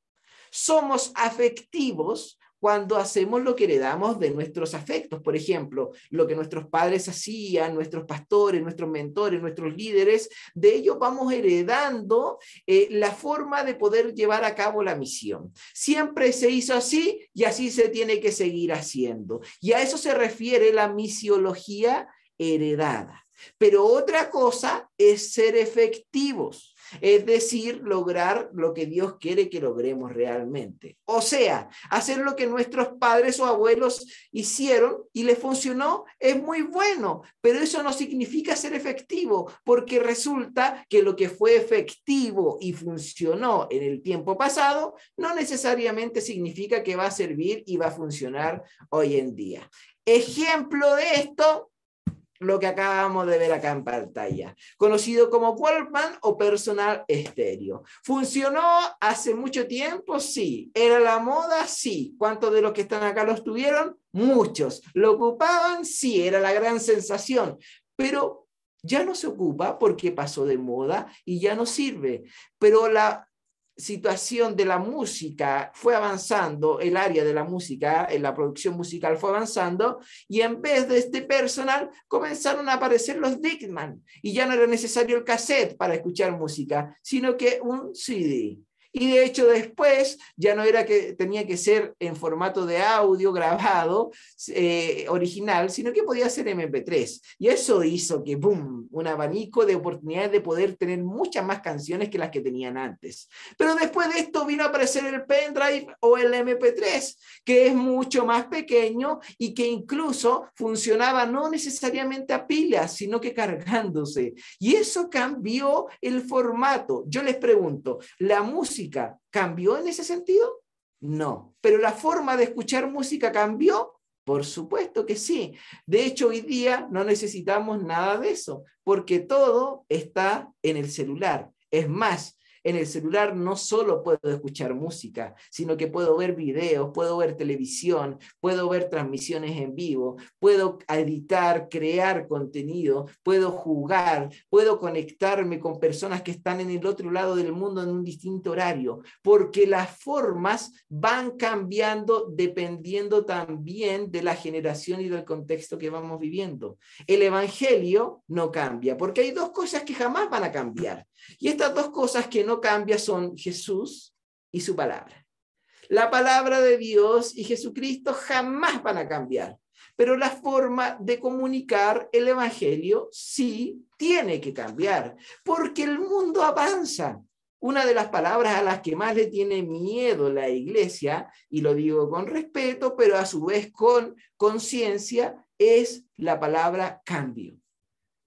Somos afectivos cuando hacemos lo que heredamos de nuestros afectos. Por ejemplo, lo que nuestros padres hacían, nuestros pastores, nuestros mentores, nuestros líderes, de ellos vamos heredando la forma de poder llevar a cabo la misión. Siempre se hizo así y así se tiene que seguir haciendo. Y a eso se refiere la misiología heredada. Pero otra cosa es ser efectivos, es decir, lograr lo que Dios quiere que logremos realmente. O sea, hacer lo que nuestros padres o abuelos hicieron y les funcionó es muy bueno, pero eso no significa ser efectivo, porque resulta que lo que fue efectivo y funcionó en el tiempo pasado no necesariamente significa que va a servir y va a funcionar hoy en día. Ejemplo de esto, lo que acabamos de ver acá en pantalla, conocido como Walkman o Personal Stereo. ¿Funcionó hace mucho tiempo? Sí. ¿Era la moda? Sí. ¿Cuántos de los que están acá los tuvieron? Muchos. ¿Lo ocupaban? Sí, era la gran sensación. Pero ya no se ocupa porque pasó de moda y ya no sirve. Pero la situación de la música fue avanzando, el área de la música, en la producción musical fue avanzando, y en vez de este personal comenzaron a aparecer los Discman, y ya no era necesario el cassette para escuchar música, sino que un CD. Y de hecho después ya no era que tenía que ser en formato de audio grabado original, sino que podía ser MP3. Y eso hizo que, ¡boom!, un abanico de oportunidades de poder tener muchas más canciones que las que tenían antes. Pero después de esto vino a aparecer el pendrive o el MP3, que es mucho más pequeño y que incluso funcionaba no necesariamente a pilas, sino que cargándose. Y eso cambió el formato. Yo les pregunto, ¿la música cambió en ese sentido? No. ¿Pero la forma de escuchar música cambió? Por supuesto que sí. De hecho, hoy día no necesitamos nada de eso, porque todo está en el celular. Es más, en el celular no solo puedo escuchar música, sino que puedo ver videos, puedo ver televisión, puedo ver transmisiones en vivo, puedo editar, crear contenido, puedo jugar, puedo conectarme con personas que están en el otro lado del mundo en un distinto horario, porque las formas van cambiando dependiendo también de la generación y del contexto que vamos viviendo. El evangelio no cambia, porque hay dos cosas que jamás van a cambiar. Y estas dos cosas que no cambian son Jesús y su palabra. La palabra de Dios y Jesucristo jamás van a cambiar, pero la forma de comunicar el evangelio sí tiene que cambiar, porque el mundo avanza. Una de las palabras a las que más le tiene miedo la iglesia, y lo digo con respeto, pero a su vez con conciencia, es la palabra cambio.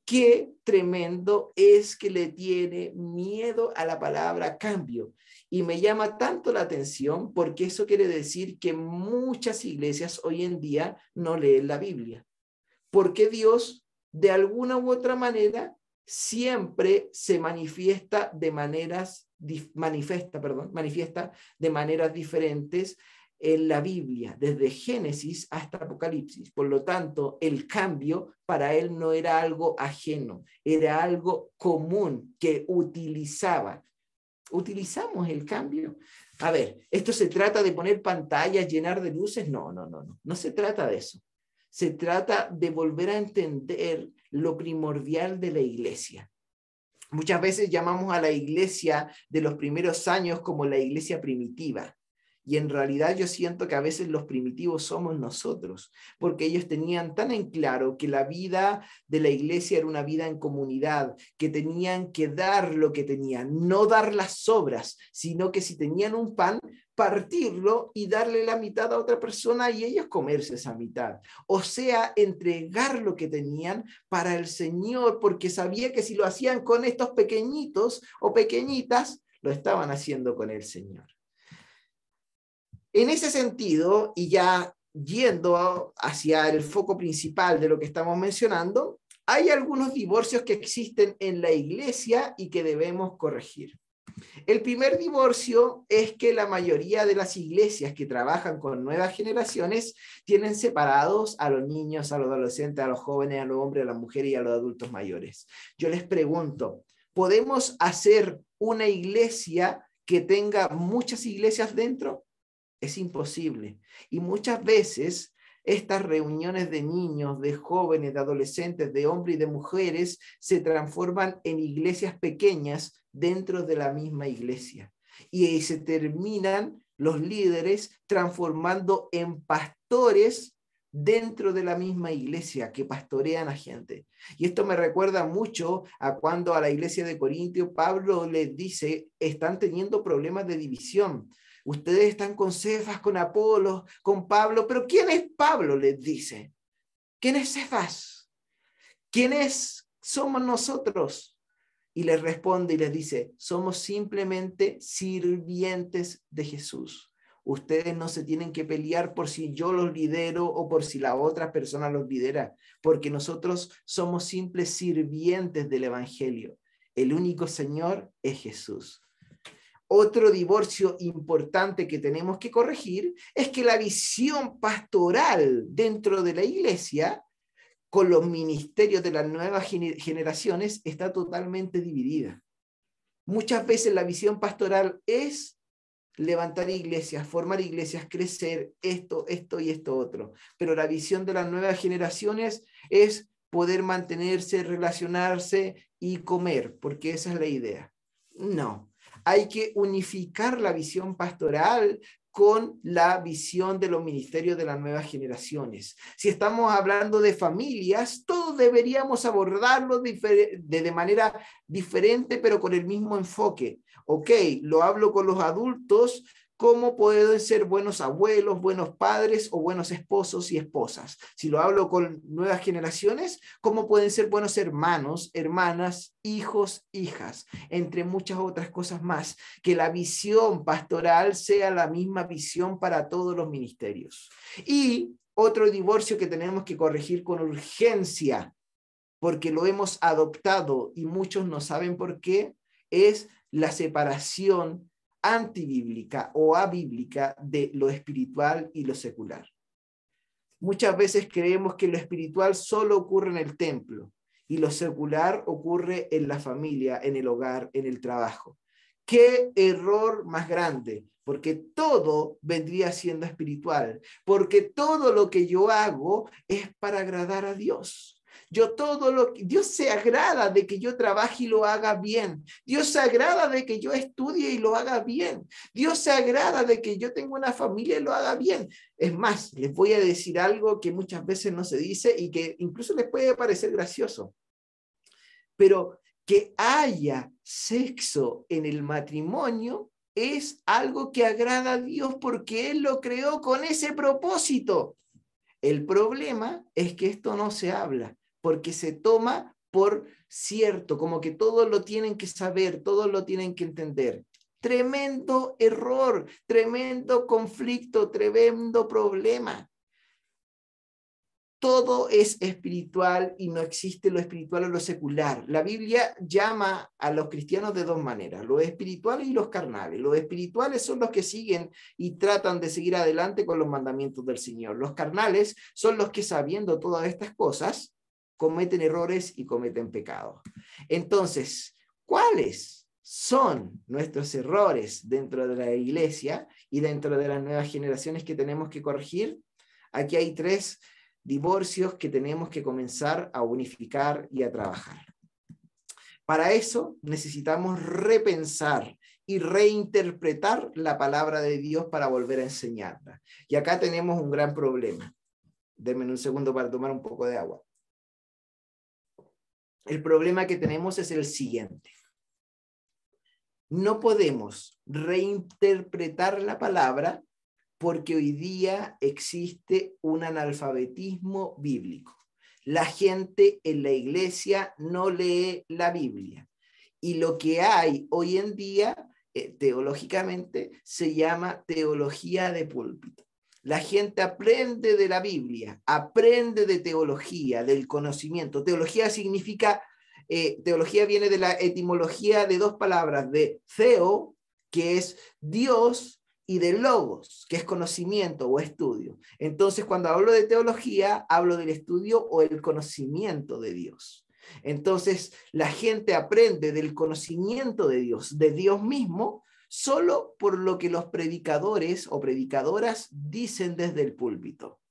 Qué tremendo es que le tiene miedo a la palabra cambio. Y me llama tanto la atención porque eso quiere decir que muchas iglesias hoy en día no leen la Biblia. Porque Dios, de alguna u otra manera, siempre se manifiesta de maneras diferentes en la Biblia, desde Génesis hasta Apocalipsis. Por lo tanto, el cambio para él no era algo ajeno, era algo común que utilizaba. ¿Utilizamos el cambio? A ver, ¿esto se trata de poner pantallas, llenar de luces? No, no se trata de eso. Se trata de volver a entender lo primordial de la iglesia. Muchas veces llamamos a la iglesia de los primeros años como la iglesia primitiva. Y en realidad yo siento que a veces los primitivos somos nosotros, porque ellos tenían tan en claro que la vida de la iglesia era una vida en comunidad, que tenían que dar lo que tenían, no dar las sobras, sino que si tenían un pan, partirlo y darle la mitad a otra persona y ellos comerse esa mitad. O sea, entregar lo que tenían para el Señor, porque sabía que si lo hacían con estos pequeñitos o pequeñitas, lo estaban haciendo con el Señor. En ese sentido, y ya yendo hacia el foco principal de lo que estamos mencionando, hay algunos divorcios que existen en la iglesia y que debemos corregir. El primer divorcio es que la mayoría de las iglesias que trabajan con nuevas generaciones tienen separados a los niños, a los adolescentes, a los jóvenes, a los hombres, a las mujeres y a los adultos mayores. Yo les pregunto, ¿podemos hacer una iglesia que tenga muchas iglesias dentro? Es imposible. Y muchas veces estas reuniones de niños, de jóvenes, de adolescentes, de hombres y de mujeres se transforman en iglesias pequeñas dentro de la misma iglesia. Y se terminan los líderes transformando en pastores dentro de la misma iglesia que pastorean a gente. Y esto me recuerda mucho a cuando a la iglesia de Corintio Pablo les dice, están teniendo problemas de división. Ustedes están con Cefas, con Apolos, con Pablo, pero ¿quién es Pablo? Les dice. ¿Quién es Cefas? ¿Quiénes somos nosotros? Y les responde y les dice, somos simplemente sirvientes de Jesús. Ustedes no se tienen que pelear por si yo los lidero o por si la otra persona los lidera, porque nosotros somos simples sirvientes del Evangelio. El único Señor es Jesús. Otro divorcio importante que tenemos que corregir es que la visión pastoral dentro de la iglesia con los ministerios de las nuevas generaciones está totalmente dividida. Muchas veces la visión pastoral es levantar iglesias, formar iglesias, crecer, esto y esto otro. Pero la visión de las nuevas generaciones es poder mantenerse, relacionarse y comer, porque esa es la idea. No. Hay que unificar la visión pastoral con la visión de los ministerios de las nuevas generaciones. Si estamos hablando de familias, todos deberíamos abordarlo de manera diferente, pero con el mismo enfoque. Ok, lo hablo con los adultos, cómo pueden ser buenos abuelos, buenos padres o buenos esposos y esposas. Si lo hablo con nuevas generaciones, cómo pueden ser buenos hermanos, hermanas, hijos, hijas, entre muchas otras cosas más. Que la visión pastoral sea la misma visión para todos los ministerios. Y otro divorcio que tenemos que corregir con urgencia, porque lo hemos adoptado y muchos no saben por qué, es la separación antibíblica o abíblica de lo espiritual y lo secular. Muchas veces creemos que lo espiritual solo ocurre en el templo y lo secular ocurre en la familia, en el hogar, en el trabajo. ¡Qué error más grande! Porque todo vendría siendo espiritual, porque todo lo que yo hago es para agradar a Dios. Dios se agrada de que yo trabaje y lo haga bien. Dios se agrada de que yo estudie y lo haga bien. Dios se agrada de que yo tenga una familia y lo haga bien. Es más, les voy a decir algo que muchas veces no se dice y que incluso les puede parecer gracioso. Pero que haya sexo en el matrimonio es algo que agrada a Dios porque Él lo creó con ese propósito. El problema es que esto no se habla, porque se toma por cierto, como que todos lo tienen que saber, todos lo tienen que entender. Tremendo error, tremendo conflicto, tremendo problema. Todo es espiritual y no existe lo espiritual o lo secular. La Biblia llama a los cristianos de dos maneras, los espirituales y los carnales. Los espirituales son los que siguen y tratan de seguir adelante con los mandamientos del Señor. Los carnales son los que, sabiendo todas estas cosas, cometen errores y cometen pecados. Entonces, ¿cuáles son nuestros errores dentro de la iglesia y dentro de las nuevas generaciones que tenemos que corregir? Aquí hay 3 divorcios que tenemos que comenzar a unificar y a trabajar. Para eso necesitamos repensar y reinterpretar la palabra de Dios para volver a enseñarla. Y acá tenemos un gran problema. Denme un segundo para tomar un poco de agua. El problema que tenemos es el siguiente. No podemos reinterpretar la palabra porque hoy día existe un analfabetismo bíblico. La gente en la iglesia no lee la Biblia. Y lo que hay hoy en día, teológicamente, se llama teología de púlpito. La gente aprende de la Biblia, aprende de teología, del conocimiento. Teología significa, teología viene de la etimología de 2 palabras, de theo, que es Dios, y de logos, que es conocimiento o estudio. Entonces, cuando hablo de teología, hablo del estudio o el conocimiento de Dios. Entonces, la gente aprende del conocimiento de Dios mismo, solo por lo que los predicadores o predicadoras dicen desde el púlpito.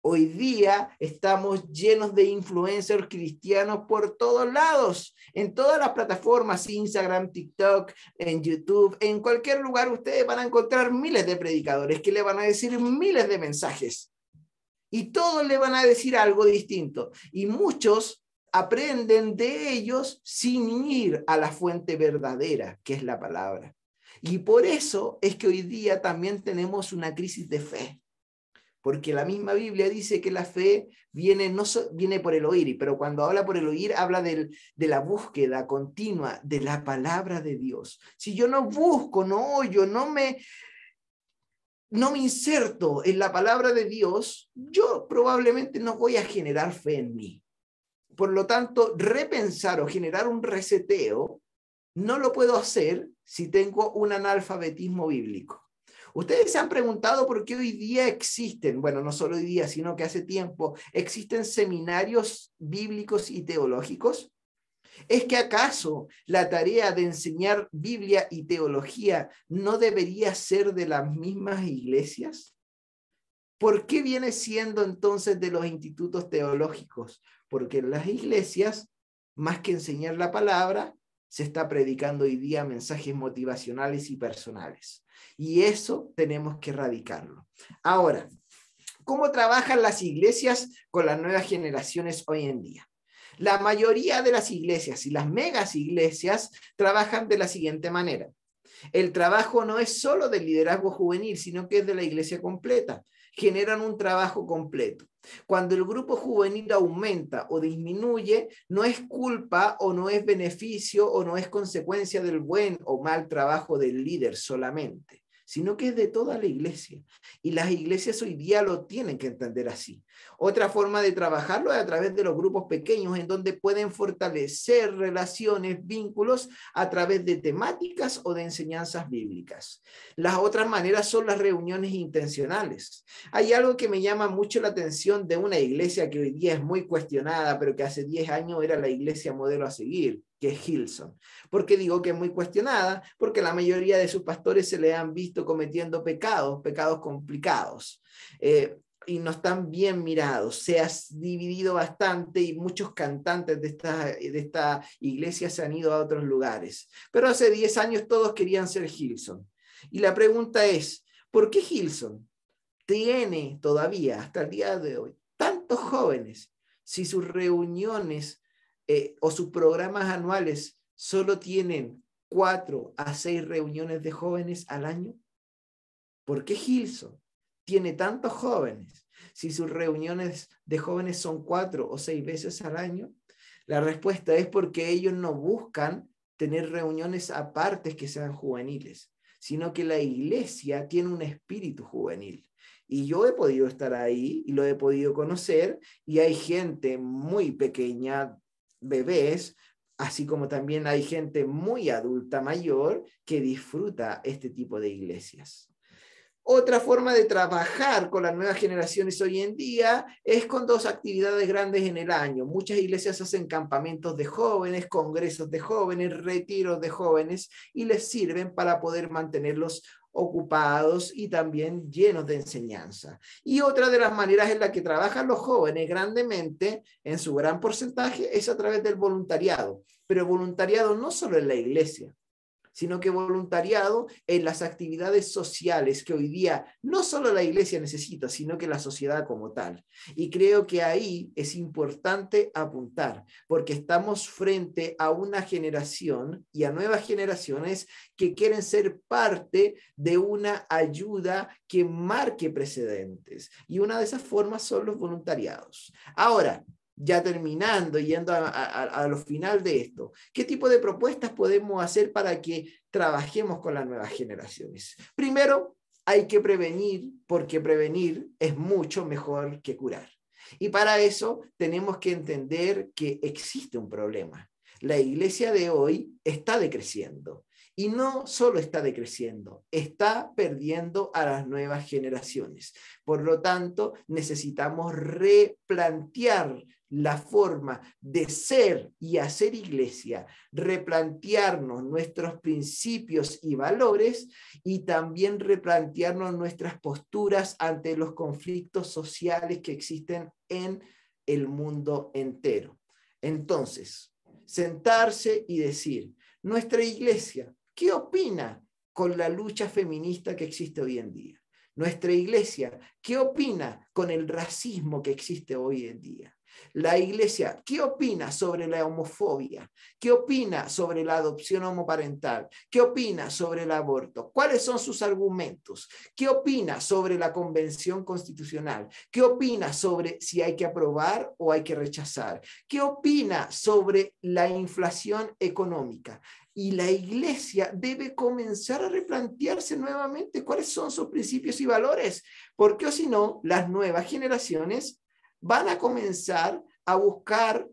Hoy día estamos llenos de influencers cristianos por todos lados, en todas las plataformas, Instagram, TikTok, en YouTube, en cualquier lugar ustedes van a encontrar miles de predicadores que le van a decir miles de mensajes. Y todos le van a decir algo distinto. Y muchos aprenden de ellos sin ir a la fuente verdadera, que es la palabra. Y por eso es que hoy día también tenemos una crisis de fe. Porque la misma Biblia dice que la fe viene por el oír, pero cuando habla por el oír, habla de la búsqueda continua de la palabra de Dios. Si yo no busco, no oyo, no me inserto en la palabra de Dios, yo probablemente no voy a generar fe en mí. Por lo tanto, repensar o generar un reseteo no lo puedo hacer si tengo un analfabetismo bíblico. ¿Ustedes se han preguntado por qué hoy día existen, bueno, no solo hoy día, sino que hace tiempo, existen seminarios bíblicos y teológicos? ¿Es que acaso la tarea de enseñar Biblia y teología no debería ser de las mismas iglesias? ¿Por qué viene siendo entonces de los institutos teológicos? Porque en las iglesias, más que enseñar la palabra, se está predicando hoy día mensajes motivacionales y personales. Y eso tenemos que erradicarlo. Ahora, ¿cómo trabajan las iglesias con las nuevas generaciones hoy en día? La mayoría de las iglesias y las megas iglesias trabajan de la siguiente manera. El trabajo no es solo del liderazgo juvenil, sino que es de la iglesia completa. Generan un trabajo completo. Cuando el grupo juvenil aumenta o disminuye, no es culpa o no es beneficio o no es consecuencia del buen o mal trabajo del líder solamente, sino que es de toda la iglesia. Y las iglesias hoy día lo tienen que entender así. Otra forma de trabajarlo es a través de los grupos pequeños, en donde pueden fortalecer relaciones, vínculos a través de temáticas o de enseñanzas bíblicas. Las otras maneras son las reuniones intencionales. Hay algo que me llama mucho la atención de una iglesia que hoy día es muy cuestionada, pero que hace 10 años era la iglesia modelo a seguir, que es Hillsong. ¿Por qué digo que es muy cuestionada? Porque la mayoría de sus pastores se le han visto cometiendo pecados complicados. Y no están bien mirados. Se ha dividido bastante y muchos cantantes de esta iglesia se han ido a otros lugares. Pero hace 10 años todos querían ser Hillsong. Y la pregunta es, ¿por qué Hillsong tiene todavía, hasta el día de hoy, tantos jóvenes si sus reuniones o sus programas anuales solo tienen 4 a 6 reuniones de jóvenes al año? ¿Por qué Hillsong tiene tantos jóvenes si sus reuniones de jóvenes son 4 o 6 veces al año? La respuesta es porque ellos no buscan tener reuniones aparte que sean juveniles, sino que la iglesia tiene un espíritu juvenil. Y yo he podido estar ahí y lo he podido conocer, y hay gente muy pequeña, bebés, así como también hay gente muy adulta, mayor, que disfruta este tipo de iglesias. Otra forma de trabajar con las nuevas generaciones hoy en día es con 2 actividades grandes en el año. Muchas iglesias hacen campamentos de jóvenes, congresos de jóvenes, retiros de jóvenes, y les sirven para poder mantenerlos ocupados y también llenos de enseñanza. Y otra de las maneras en la que trabajan los jóvenes grandemente, en su gran porcentaje, es a través del voluntariado. Pero voluntariado no solo en la iglesia, sino que voluntariado en las actividades sociales que hoy día no solo la iglesia necesita, sino que la sociedad como tal. Y creo que ahí es importante apuntar, porque estamos frente a una generación y a nuevas generaciones que quieren ser parte de una ayuda que marque precedentes. Y una de esas formas son los voluntariados. Ahora, ya terminando, yendo a lo final de esto, ¿qué tipo de propuestas podemos hacer para que trabajemos con las nuevas generaciones? Primero, hay que prevenir, porque prevenir es mucho mejor que curar. Y para eso tenemos que entender que existe un problema. La iglesia de hoy está decreciendo. Y no solo está decreciendo, está perdiendo a las nuevas generaciones. Por lo tanto, necesitamos replantear la forma de ser y hacer iglesia, replantearnos nuestros principios y valores y también replantearnos nuestras posturas ante los conflictos sociales que existen en el mundo entero. Entonces, sentarse y decir, nuestra iglesia, ¿qué opina con la lucha feminista que existe hoy en día? Nuestra iglesia, ¿qué opina con el racismo que existe hoy en día? La iglesia, ¿qué opina sobre la homofobia? ¿Qué opina sobre la adopción homoparental? ¿Qué opina sobre el aborto? ¿Cuáles son sus argumentos? ¿Qué opina sobre la convención constitucional? ¿Qué opina sobre si hay que aprobar o hay que rechazar? ¿Qué opina sobre la inflación económica? Y la iglesia debe comenzar a replantearse nuevamente cuáles son sus principios y valores, porque o si no, las nuevas generaciones van a comenzar a buscar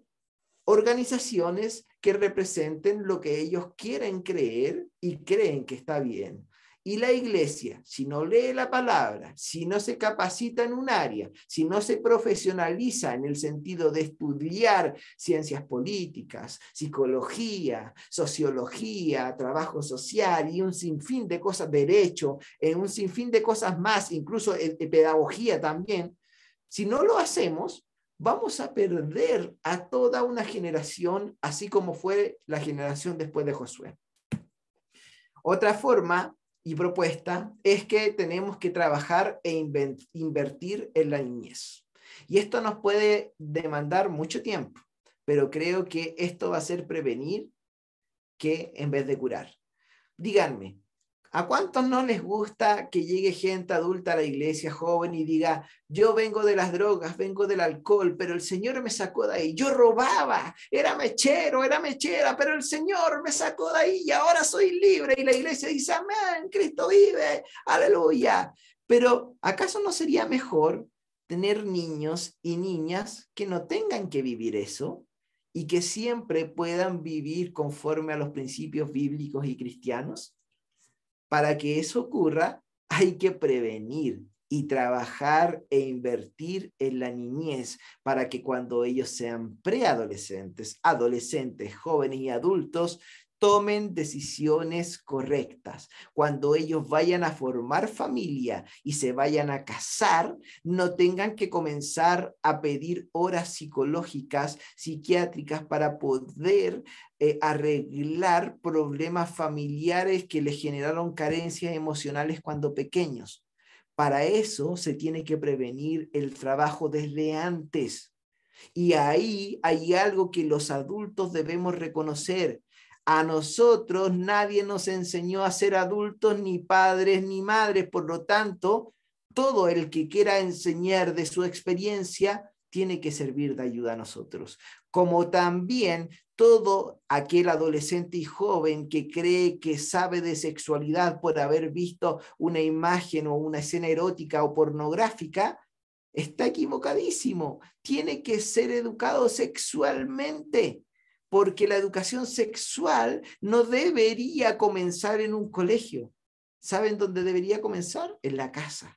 organizaciones que representen lo que ellos quieren creer y creen que está bien. Y la iglesia, si no lee la palabra, si no se capacita en un área, si no se profesionaliza en el sentido de estudiar ciencias políticas, psicología, sociología, trabajo social y un sinfín de cosas, derecho, un sinfín de cosas más, incluso pedagogía también, si no lo hacemos, vamos a perder a toda una generación, así como fue la generación después de Josué. Otra forma y propuesta es que tenemos que trabajar e invertir en la niñez. Y esto nos puede demandar mucho tiempo, pero creo que esto va a ser prevenir que en vez de curar. Díganme, ¿a cuántos no les gusta que llegue gente adulta a la iglesia joven y diga, yo vengo de las drogas, vengo del alcohol, pero el Señor me sacó de ahí, yo robaba, era mechero, era mechera, pero el Señor me sacó de ahí y ahora soy libre? Y la iglesia dice, amén, Cristo vive, aleluya. Pero ¿acaso no sería mejor tener niños y niñas que no tengan que vivir eso y que siempre puedan vivir conforme a los principios bíblicos y cristianos? Para que eso ocurra, hay que prevenir y trabajar e invertir en la niñez para que cuando ellos sean preadolescentes, adolescentes, jóvenes y adultos, tomen decisiones correctas. Cuando ellos vayan a formar familia y se vayan a casar, no tengan que comenzar a pedir horas psicológicas, psiquiátricas para poder arreglar problemas familiares que les generaron carencias emocionales cuando pequeños. Para eso se tiene que prevenir el trabajo desde antes. Y ahí hay algo que los adultos debemos reconocer. A nosotros nadie nos enseñó a ser adultos, ni padres ni madres. Por lo tanto, todo el que quiera enseñar de su experiencia tiene que servir de ayuda a nosotros. Como también todo aquel adolescente y joven que cree que sabe de sexualidad por haber visto una imagen o una escena erótica o pornográfica, está equivocadísimo. Tiene que ser educado sexualmente, porque la educación sexual no debería comenzar en un colegio. ¿Saben dónde debería comenzar? En la casa.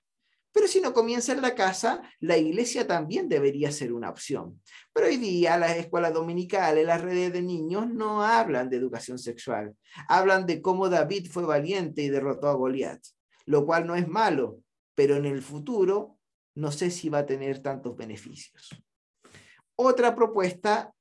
Pero si no comienza en la casa, la iglesia también debería ser una opción. Pero hoy día las escuelas dominicales, las redes de niños no hablan de educación sexual. Hablan de cómo David fue valiente y derrotó a Goliat, lo cual no es malo, pero en el futuro no sé si va a tener tantos beneficios. Otra propuesta,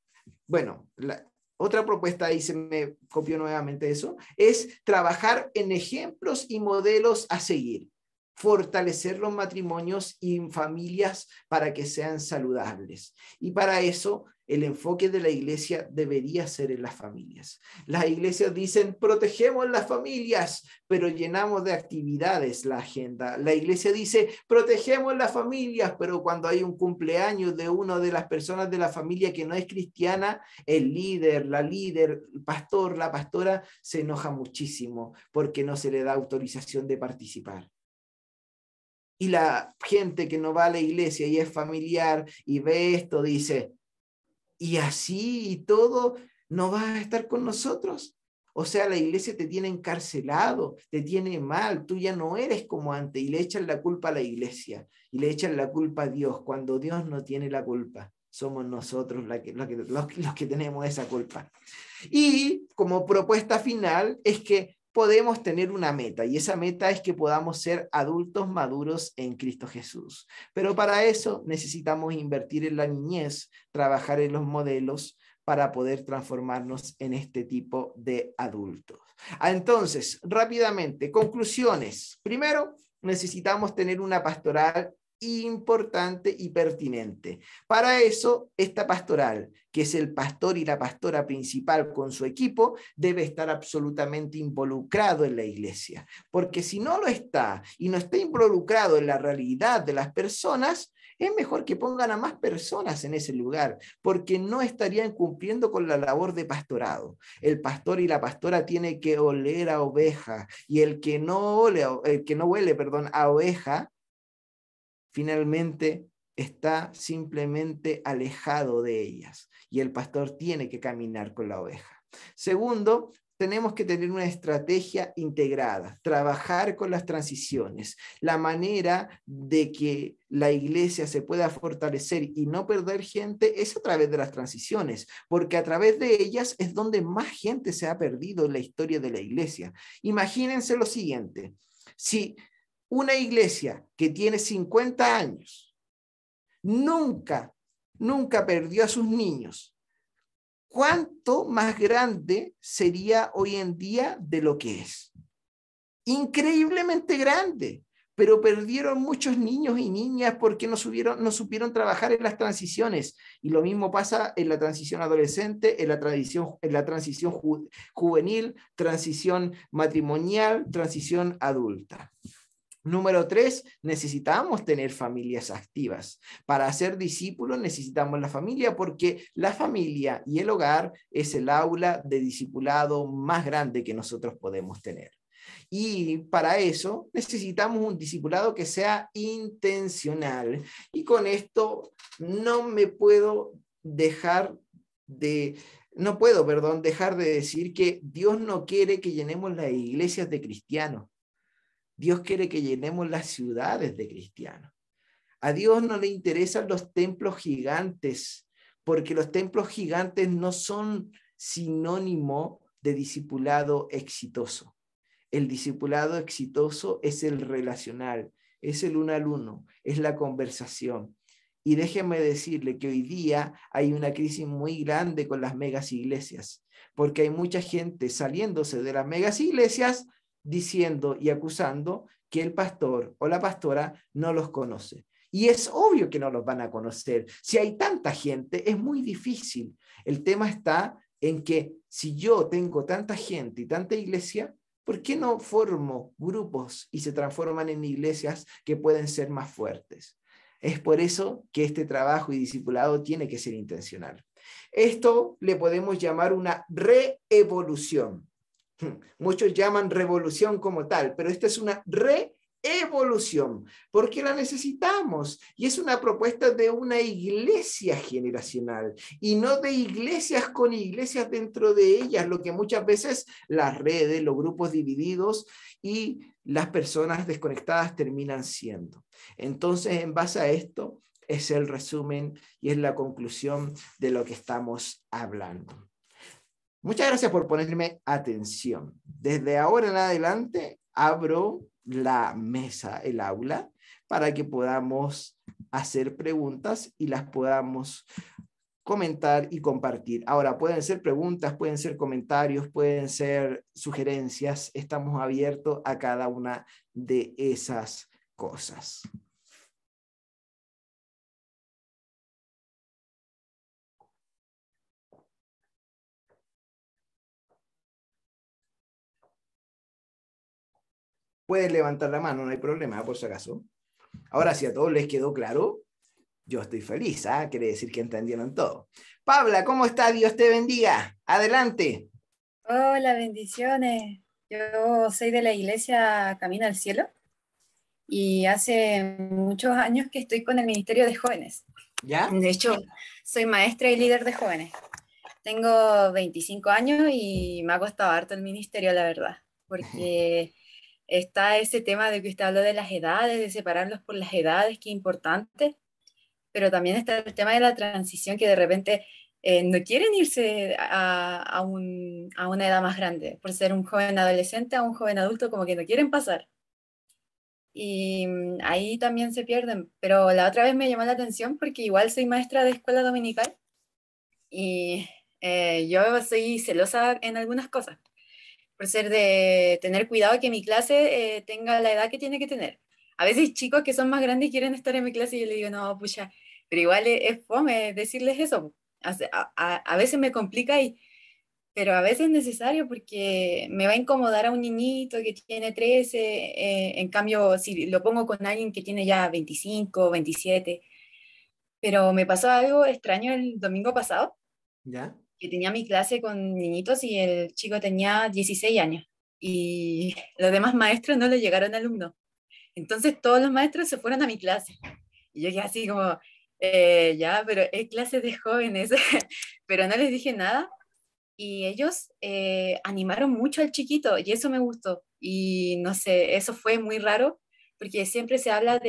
otra propuesta, ahí se me copió nuevamente eso, es trabajar en ejemplos y modelos a seguir. Fortalecer los matrimonios y familias para que sean saludables. Y para eso, el enfoque de la iglesia debería ser en las familias. Las iglesias dicen, protegemos las familias, pero llenamos de actividades la agenda. La iglesia dice, protegemos las familias, pero cuando hay un cumpleaños de una de las personas de la familia que no es cristiana, el líder, el pastor, la pastora, se enoja muchísimo porque no se le da autorización de participar. Y la gente que no va a la iglesia y es familiar y ve esto, dice, y así y todo, ¿no vas a estar con nosotros? O sea, la iglesia te tiene encarcelado, te tiene mal, tú ya no eres como antes y le echan la culpa a la iglesia y le echan la culpa a Dios cuando Dios no tiene la culpa. Somos nosotros los que tenemos esa culpa. Y como propuesta final es que podemos tener una meta y esa meta es que podamos ser adultos maduros en Cristo Jesús. Pero para eso necesitamos invertir en la niñez, trabajar en los modelos para poder transformarnos en este tipo de adultos. Entonces, rápidamente, conclusiones. Primero, necesitamos tener una pastoral importante y pertinente. Para eso, esta pastoral, que es el pastor y la pastora principal con su equipo, debe estar absolutamente involucrado en la iglesia, porque si no lo está y no está involucrado en la realidad de las personas, es mejor que pongan a más personas en ese lugar, porque no estarían cumpliendo con la labor de pastorado. El pastor y la pastora tienen que oler a oveja, y el que no huele, a oveja, finalmente está simplemente alejado de ellas y el pastor tiene que caminar con la oveja. Segundo, tenemos que tener una estrategia integrada, trabajar con las transiciones. La manera de que la iglesia se pueda fortalecer y no perder gente es a través de las transiciones, porque a través de ellas es donde más gente se ha perdido en la historia de la iglesia. Imagínense lo siguiente, si una iglesia que tiene 50 años nunca perdió a sus niños, ¿cuánto más grande sería hoy en día de lo que es? Increíblemente grande, pero perdieron muchos niños y niñas porque no supieron trabajar en las transiciones. Y lo mismo pasa en la transición adolescente, en la transición juvenil, transición matrimonial, transición adulta. Número 3, necesitamos tener familias activas. Para ser discípulos necesitamos la familia porque la familia y el hogar es el aula de discipulado más grande que nosotros podemos tener. Y para eso necesitamos un discipulado que sea intencional. Y con esto no puedo dejar de decir que Dios no quiere que llenemos las iglesias de cristianos. Dios quiere que llenemos las ciudades de cristianos. A Dios no le interesan los templos gigantes, porque los templos gigantes no son sinónimo de discipulado exitoso. El discipulado exitoso es el relacional, es el uno al uno, es la conversación. Y déjenme decirle que hoy día hay una crisis muy grande con las megas iglesias, porque hay mucha gente saliéndose de las megas iglesias diciendo y acusando que el pastor o la pastora no los conoce. Y es obvio que no los van a conocer. Si hay tanta gente, es muy difícil. El tema está en que si yo tengo tanta gente y tanta iglesia, ¿por qué no formo grupos y se transforman en iglesias que pueden ser más fuertes? Es por eso que este trabajo y discipulado tiene que ser intencional. Esto le podemos llamar una reevolución. Muchos llaman revolución como tal, pero esta es una reevolución, porque la necesitamos. Y es una propuesta de una iglesia generacional y no de iglesias con iglesias dentro de ellas, lo que muchas veces las redes, los grupos divididos y las personas desconectadas terminan siendo. Entonces, en base a esto, es el resumen y es la conclusión de lo que estamos hablando. Muchas gracias por ponerme atención. Desde ahora en adelante abro la mesa, el aula, para que podamos hacer preguntas y las podamos comentar y compartir. Ahora, pueden ser preguntas, pueden ser comentarios, pueden ser sugerencias. Estamos abiertos a cada una de esas cosas. Pueden levantar la mano, no hay problema, por si acaso. Ahora, si a todos les quedó claro, yo estoy feliz, ¿ah? Quiere decir que entendieron todo. Pabla, ¿cómo está? Dios te bendiga. Adelante. Hola, bendiciones. Yo soy de la iglesia Camino al Cielo y hace muchos años que estoy con el Ministerio de Jóvenes. ¿Ya? De hecho, soy maestra y líder de jóvenes. Tengo 25 años y me ha costado harto el ministerio, la verdad, porque está ese tema de que usted habló de las edades, de separarlos por las edades, que es importante, pero también está el tema de la transición, que de repente no quieren irse a una edad más grande, por ser un joven adolescente a un joven adulto, como que no quieren pasar. Y ahí también se pierden, pero la otra vez me llamó la atención porque igual soy maestra de escuela dominical y yo soy celosa en algunas cosas, por ser de tener cuidado que mi clase tenga la edad que tiene que tener. A veces chicos que son más grandes quieren estar en mi clase y yo le digo, no, pucha, pero igual es fome decirles eso. A veces me complica, pero a veces es necesario porque me va a incomodar a un niñito que tiene 13, en cambio si lo pongo con alguien que tiene ya 25, 27. Pero me pasó algo extraño el domingo pasado, ¿Ya? que tenía mi clase con niñitos y el chico tenía 16 años y los demás maestros no le llegaron alumnos. Entonces todos los maestros se fueron a mi clase y yo quedé así como, ya, pero es clase de jóvenes, pero no les dije nada y ellos animaron mucho al chiquito y eso me gustó. Y no sé, eso fue muy raro porque siempre se habla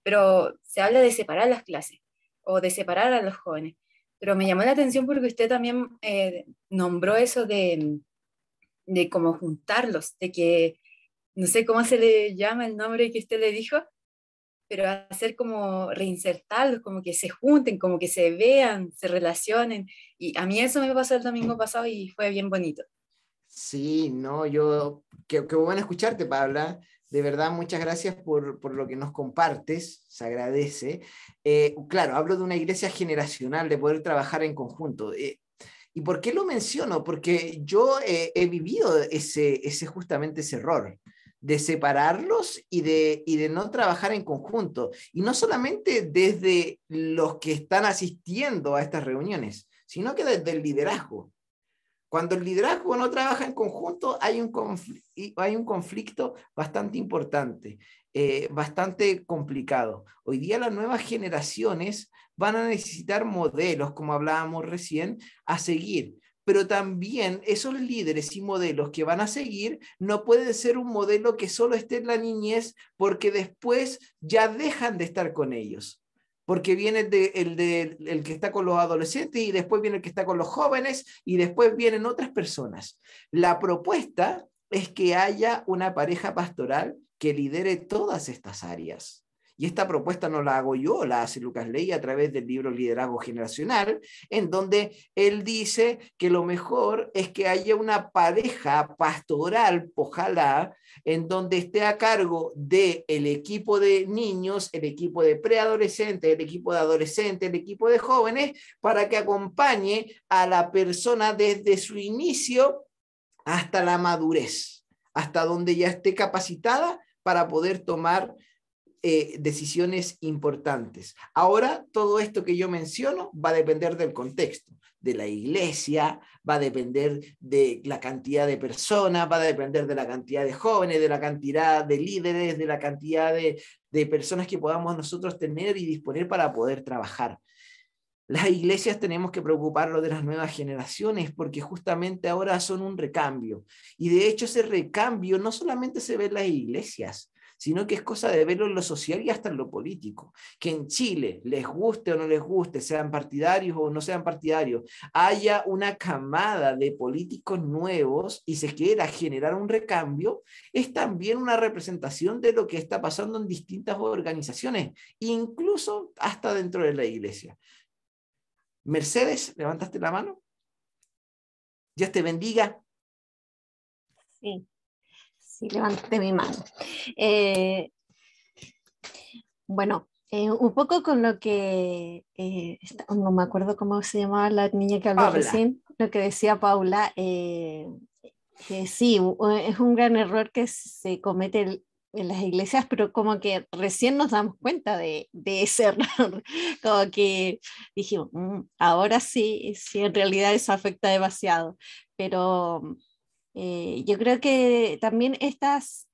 pero se habla de separar las clases o de separar a los jóvenes. Pero me llamó la atención porque usted también nombró eso de cómo juntarlos, de que no sé cómo se le llama el nombre que usted le dijo, pero hacer como reinsertarlos, como que se junten, como que se vean, se relacionen. Y a mí eso me pasó el domingo pasado y fue bien bonito. Sí, no, yo, qué bueno escucharte, Pabla. De verdad, muchas gracias por lo que nos compartes, se agradece. Claro, hablo de una iglesia generacional, de poder trabajar en conjunto. ¿Y por qué lo menciono? Porque yo he vivido justamente ese error de separarlos y de no trabajar en conjunto. Y no solamente desde los que están asistiendo a estas reuniones, sino que desde el liderazgo. Cuando el liderazgo no trabaja en conjunto, hay un conflicto bastante importante, bastante complicado. Hoy día las nuevas generaciones van a necesitar modelos, como hablábamos recién, a seguir. Pero también esos líderes y modelos que van a seguir no pueden ser un modelo que solo esté en la niñez porque después ya dejan de estar con ellos porque viene el que está con los adolescentes y después viene el que está con los jóvenes y después vienen otras personas. La propuesta es que haya una pareja pastoral que lidere todas estas áreas. Y esta propuesta no la hago yo, la hace Lucas Ley a través del libro Liderazgo Generacional, en donde él dice que lo mejor es que haya una pareja pastoral, ojalá, en donde esté a cargo del equipo de niños, el equipo de preadolescentes, el equipo de adolescentes, el equipo de jóvenes, para que acompañe a la persona desde su inicio hasta la madurez, hasta donde ya esté capacitada para poder tomar decisiones importantes. Ahora, todo esto que yo menciono va a depender del contexto, de la iglesia, va a depender de la cantidad de personas, va a depender de la cantidad de jóvenes, de la cantidad de líderes, de la cantidad de personas que podamos nosotros tener y disponer para poder trabajar. Las iglesias tenemos que preocuparnos de las nuevas generaciones porque justamente ahora son un recambio. Y de hecho ese recambio no solamente se ve en las iglesias, sino que es cosa de verlo en lo social y hasta en lo político. Que en Chile, les guste o no les guste, sean partidarios o no sean partidarios, haya una camada de políticos nuevos y se quiera generar un recambio, es también una representación de lo que está pasando en distintas organizaciones, incluso hasta dentro de la iglesia. Mercedes, levantaste la mano. Dios te bendiga. Sí, sí, levanté mi mano. Eh, bueno, un poco con lo que, no me acuerdo cómo se llamaba la niña que habló Habla. recién, lo que decía Paula, sí, es un gran error que se comete en las iglesias, pero como que recién nos damos cuenta de ese error, como que dijimos, ahora sí, sí, en realidad eso afecta demasiado, pero Yo creo que también estas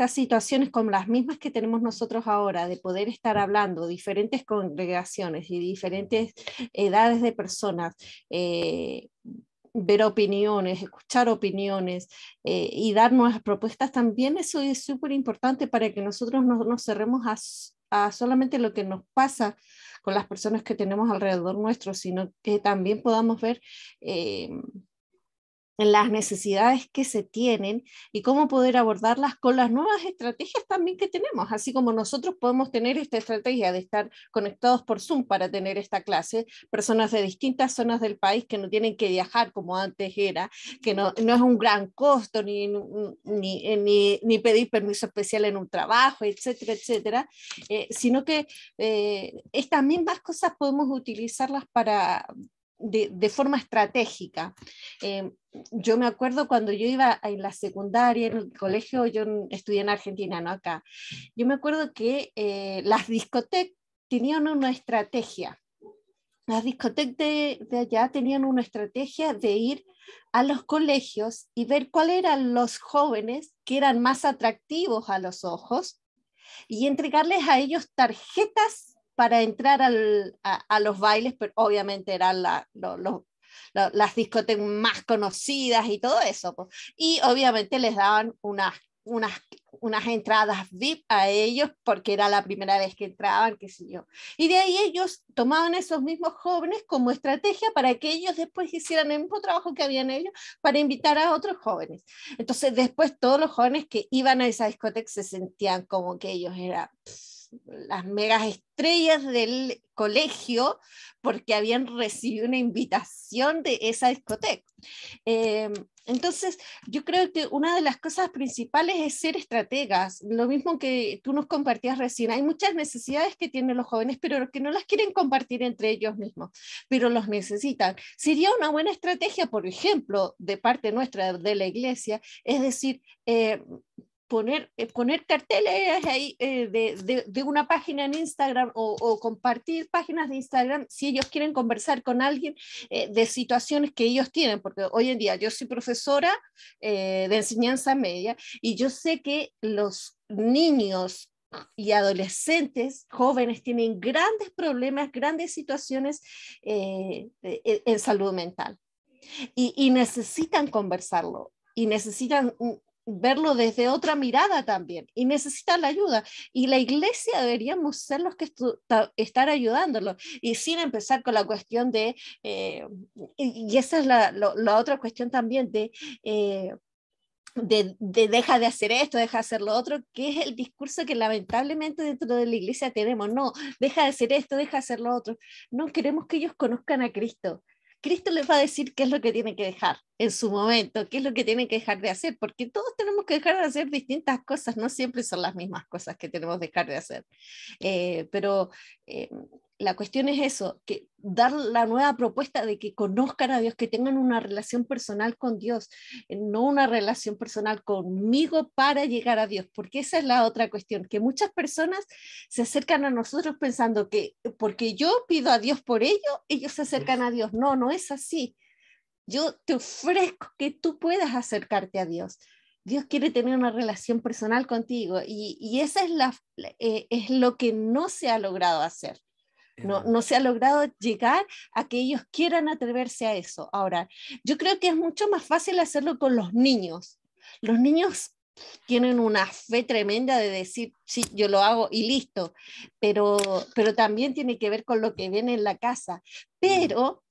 situaciones como las mismas que tenemos nosotros ahora, de poder estar hablando diferentes congregaciones y diferentes edades de personas, ver opiniones, escuchar opiniones y dar nuevas propuestas, también eso es súper importante para que nosotros no nos cerremos a solamente lo que nos pasa con las personas que tenemos alrededor nuestro, sino que también podamos ver las necesidades que se tienen y cómo poder abordarlas con las nuevas estrategias también que tenemos, así como nosotros podemos tener esta estrategia de estar conectados por Zoom para tener esta clase, personas de distintas zonas del país que no tienen que viajar como antes era, que no es un gran costo ni pedir permiso especial en un trabajo, etcétera, etcétera, sino que estas mismas cosas podemos utilizarlas de forma estratégica. Yo me acuerdo cuando yo iba en la secundaria, en el colegio, yo estudié en Argentina, no acá. Yo me acuerdo que las discotecas tenían una estrategia. Las discotecas de allá tenían una estrategia de ir a los colegios y ver cuáles eran los jóvenes que eran más atractivos a los ojos y entregarles a ellos tarjetas para entrar a los bailes, pero obviamente eran las discotecas más conocidas y todo eso. Pues. Y obviamente les daban unas entradas VIP a ellos porque era la primera vez que entraban, qué sé yo. Y de ahí ellos tomaban esos mismos jóvenes como estrategia para que ellos después hicieran el mismo trabajo que habían ellos para invitar a otros jóvenes. Entonces después todos los jóvenes que iban a esa discoteca se sentían como que ellos eran las megas estrellas del colegio porque habían recibido una invitación de esa discoteca. Entonces, yo creo que una de las cosas principales es ser estrategas. Lo mismo que tú nos compartías recién. Hay muchas necesidades que tienen los jóvenes, pero que no las quieren compartir entre ellos mismos, pero los necesitan. Sería una buena estrategia, por ejemplo, de parte nuestra, de la iglesia, es decir, poner carteles ahí de una página en Instagram o compartir páginas de Instagram si ellos quieren conversar con alguien de situaciones que ellos tienen, porque hoy en día yo soy profesora de enseñanza media y yo sé que los niños y adolescentes jóvenes tienen grandes problemas, grandes situaciones en salud mental y necesitan conversarlo y necesitan verlo desde otra mirada también y necesitan la ayuda y la iglesia deberíamos ser los que estar ayudándolo y sin empezar con la cuestión y esa es la otra cuestión también de deja de hacer esto, deja de hacer lo otro, que es el discurso que lamentablemente dentro de la iglesia tenemos, no, deja de hacer esto, deja de hacer lo otro, no queremos que ellos conozcan a Cristo. Cristo les va a decir qué es lo que tienen que dejar en su momento, qué es lo que tienen que dejar de hacer, porque todos tenemos que dejar de hacer distintas cosas, no siempre son las mismas cosas que tenemos que dejar de hacer. Pero la cuestión es eso, que dar la nueva propuesta de que conozcan a Dios, que tengan una relación personal con Dios, no una relación personal conmigo para llegar a Dios, porque esa es la otra cuestión, que muchas personas se acercan a nosotros pensando que porque yo pido a Dios por ellos se acercan a Dios. No, no es así. Yo te ofrezco que tú puedas acercarte a Dios. Dios quiere tener una relación personal contigo y esa es lo que no se ha logrado hacer. No se ha logrado llegar a que ellos quieran atreverse a eso. Ahora, yo creo que es mucho más fácil hacerlo con los niños. Los niños tienen una fe tremenda de decir, sí, yo lo hago y listo, pero también tiene que ver con lo que viene en la casa. Pero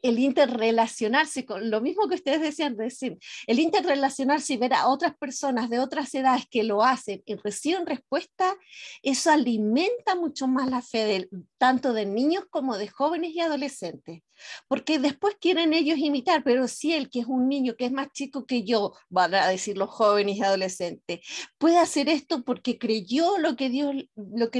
el interrelacionarse, con lo mismo que ustedes decían recién, el interrelacionarse y ver a otras personas de otras edades que lo hacen y reciben respuesta, eso alimenta mucho más la fe tanto de niños como de jóvenes y adolescentes, porque después quieren ellos imitar, pero si el que es un niño que es más chico que yo, van a decir los jóvenes y adolescentes, puede hacer esto porque creyó lo que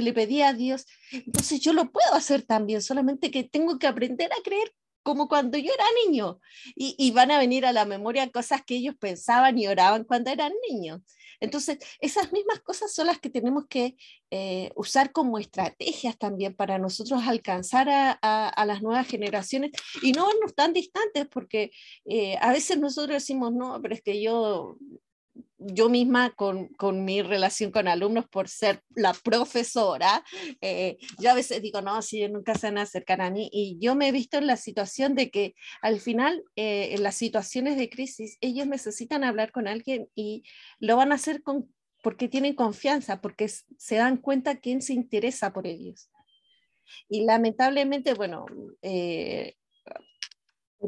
le pedía a Dios, entonces yo lo puedo hacer también, solamente que tengo que aprender a creer como cuando yo era niño, y van a venir a la memoria cosas que ellos pensaban y oraban cuando eran niños. Entonces, esas mismas cosas son las que tenemos que usar como estrategias también para nosotros alcanzar a las nuevas generaciones y no vernos tan distantes, porque a veces nosotros decimos, no, pero es que yo misma con mi relación con alumnos por ser la profesora, yo a veces digo, no, si ellos nunca se van a acercar a mí, y yo me he visto en la situación de que al final, en las situaciones de crisis, ellos necesitan hablar con alguien y lo van a hacer porque tienen confianza, porque se dan cuenta quién se interesa por ellos. Y lamentablemente, bueno,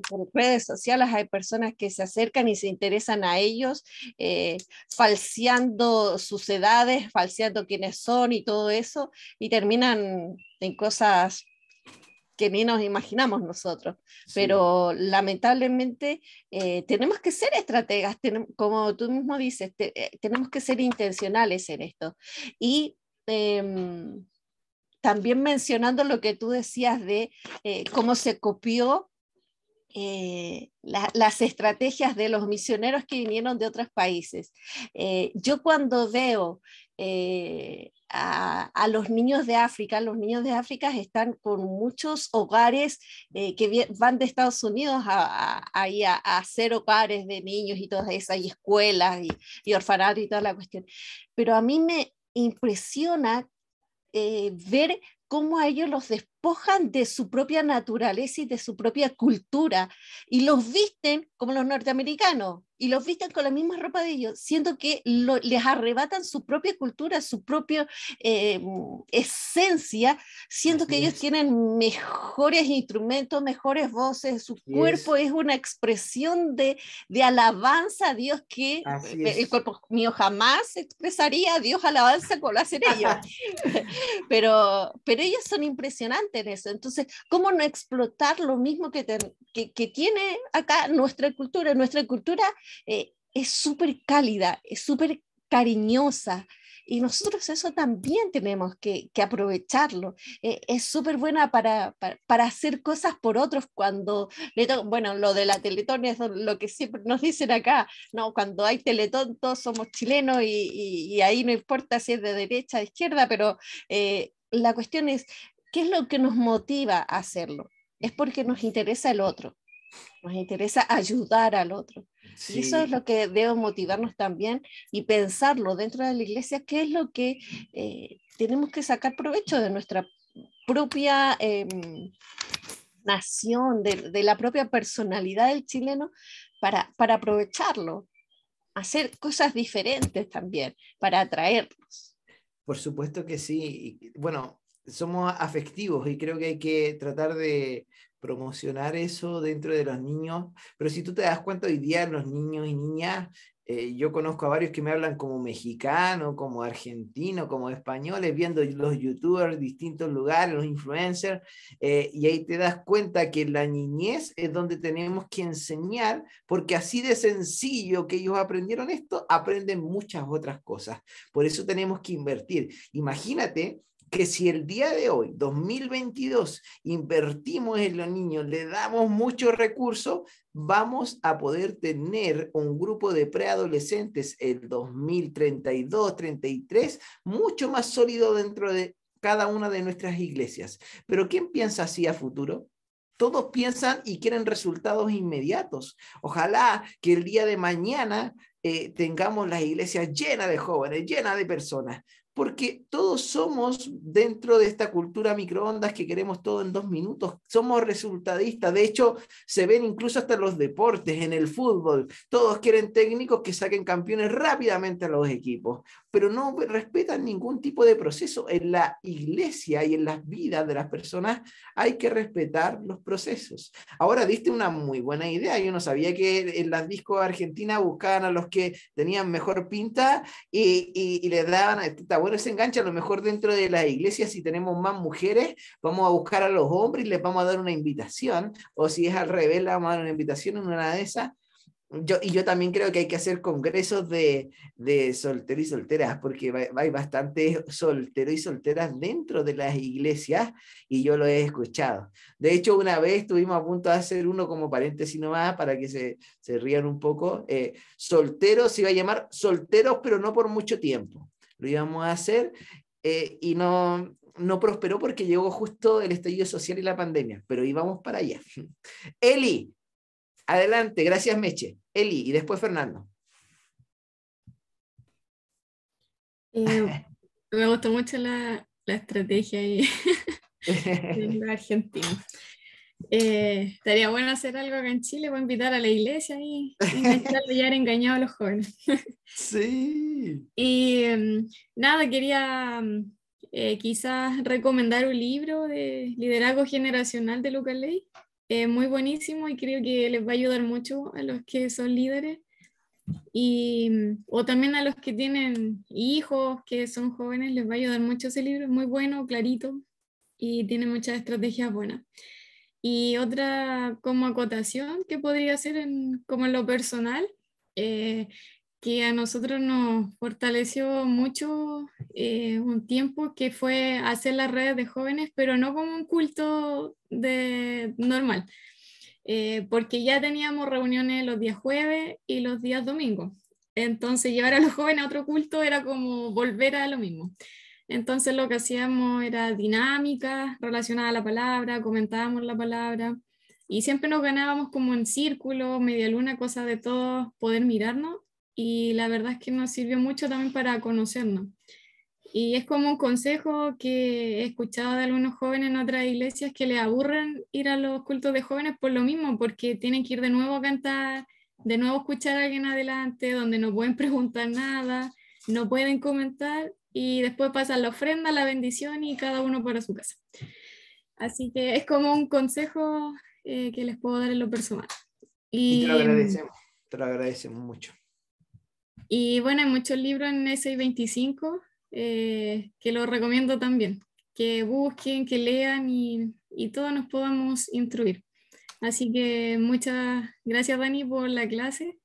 por redes sociales hay personas que se acercan y se interesan a ellos, falseando sus edades, falseando quiénes son y todo eso, y terminan en cosas que ni nos imaginamos nosotros. Sí. Pero lamentablemente tenemos que ser estrategas, como tú mismo dices, tenemos que ser intencionales en esto. Y también mencionando lo que tú decías de cómo se copió las estrategias de los misioneros que vinieron de otros países. Yo cuando veo a los niños de África están con muchos hogares que van de Estados Unidos a hacer hogares de niños y todas esas, y escuelas y orfanatos y toda la cuestión. Pero a mí me impresiona ver cómo a ellos los despojan de su propia naturaleza y de su propia cultura, y los visten como los norteamericanos, y los visten con la misma ropa de ellos, siendo que les arrebatan su propia cultura, su propia esencia, siendo que ellos tienen mejores instrumentos, mejores voces, su cuerpo es una expresión de alabanza a Dios que el cuerpo mío jamás expresaría a Dios alabanza como lo hacen ellos. pero ellos son impresionantes en eso. Entonces, ¿cómo no explotar lo mismo que tiene acá nuestra cultura? Nuestra cultura es súper cálida, es súper cariñosa, y nosotros eso también tenemos que aprovecharlo. Es súper buena para hacer cosas por otros cuando, bueno, lo de la Teletón es lo que siempre nos dicen acá, no, cuando hay Teletón todos somos chilenos y ahí no importa si es de derecha o de izquierda, pero la cuestión es, ¿qué es lo que nos motiva a hacerlo? Es porque nos interesa el otro, nos interesa ayudar al otro. Sí. Y eso es lo que debe motivarnos también, y pensarlo dentro de la iglesia, qué es lo que tenemos que sacar provecho de nuestra propia nación, de la propia personalidad del chileno, para aprovecharlo, hacer cosas diferentes también, para atraerlos. Por supuesto que sí. Bueno, somos afectivos y creo que hay que tratar de promocionar eso dentro de los niños, pero si tú te das cuenta hoy día los niños y niñas, yo conozco a varios que me hablan como mexicano, como argentino, como españoles, viendo los youtubers de distintos lugares, los influencers, y ahí te das cuenta que la niñez es donde tenemos que enseñar, porque así de sencillo que ellos aprendieron esto, aprenden muchas otras cosas. Por eso tenemos que invertir. Imagínate que si el día de hoy, 2022, invertimos en los niños, le damos muchos recursos, vamos a poder tener un grupo de preadolescentes el 2032, 33, mucho más sólido dentro de cada una de nuestras iglesias. Pero ¿quién piensa así a futuro? Todos piensan y quieren resultados inmediatos. Ojalá que el día de mañana tengamos las iglesias llenas de jóvenes, llenas de personas, porque todos somos dentro de esta cultura microondas que queremos todo en 2 minutos, somos resultadistas. De hecho, se ven incluso hasta los deportes, en el fútbol, todos quieren técnicos que saquen campeones rápidamente a los equipos, pero no respetan ningún tipo de proceso. En la iglesia y en las vidas de las personas hay que respetar los procesos. Ahora diste una muy buena idea, yo no sabía que en las discos argentinas buscaban a los que tenían mejor pinta y les daban, está bueno ese enganche. A lo mejor dentro de la iglesia, si tenemos más mujeres, vamos a buscar a los hombres y les vamos a dar una invitación, o si es al revés, le vamos a dar una invitación en una de esas. yo también creo que hay que hacer congresos de solteros y solteras, porque hay bastantes solteros y solteras dentro de las iglesias y yo lo he escuchado. De hecho, una vez estuvimos a punto de hacer uno como paréntesis nomás para que se rían un poco. Solteros se iba a llamar solteros, pero no por mucho tiempo. Lo íbamos a hacer y no prosperó porque llegó justo el estallido social y la pandemia, pero íbamos para allá. Eli, adelante, gracias Meche. Eli y después Fernando. Me gustó mucho la estrategia ahí de los argentinos. Estaría bueno hacer algo acá en Chile para invitar a la iglesia y ya engañado a los jóvenes. Sí. Y nada, quería quizás recomendar un libro de liderazgo generacional de Lucas Ley. Muy buenísimo y creo que les va a ayudar mucho a los que son líderes o también a los que tienen hijos que son jóvenes, les va a ayudar mucho ese libro. Es muy bueno, clarito y tiene muchas estrategias buenas. Y otra como acotación que podría ser como en lo personal, que a nosotros nos fortaleció mucho un tiempo, que fue hacer las redes de jóvenes, pero no como un culto normal, porque ya teníamos reuniones los días jueves y los días domingos. Entonces llevar a los jóvenes a otro culto era como volver a lo mismo. Entonces lo que hacíamos era dinámicas relacionadas a la palabra, comentábamos la palabra y siempre nos ganábamos como en círculo, media luna, cosa de todos poder mirarnos, y la verdad es que nos sirvió mucho también para conocernos. Y es como un consejo que he escuchado de algunos jóvenes en otras iglesias, que les aburren ir a los cultos de jóvenes por lo mismo, porque tienen que ir de nuevo a cantar, de nuevo escuchar a alguien adelante, donde no pueden preguntar nada, no pueden comentar, y después pasan la ofrenda, la bendición y cada uno para su casa. Así que es como un consejo que les puedo dar en lo personal. Y te lo agradecemos mucho. Y bueno, hay muchos libros en SI25 que los recomiendo también, que busquen, que lean y todos nos podamos instruir. Así que muchas gracias, Dani, por la clase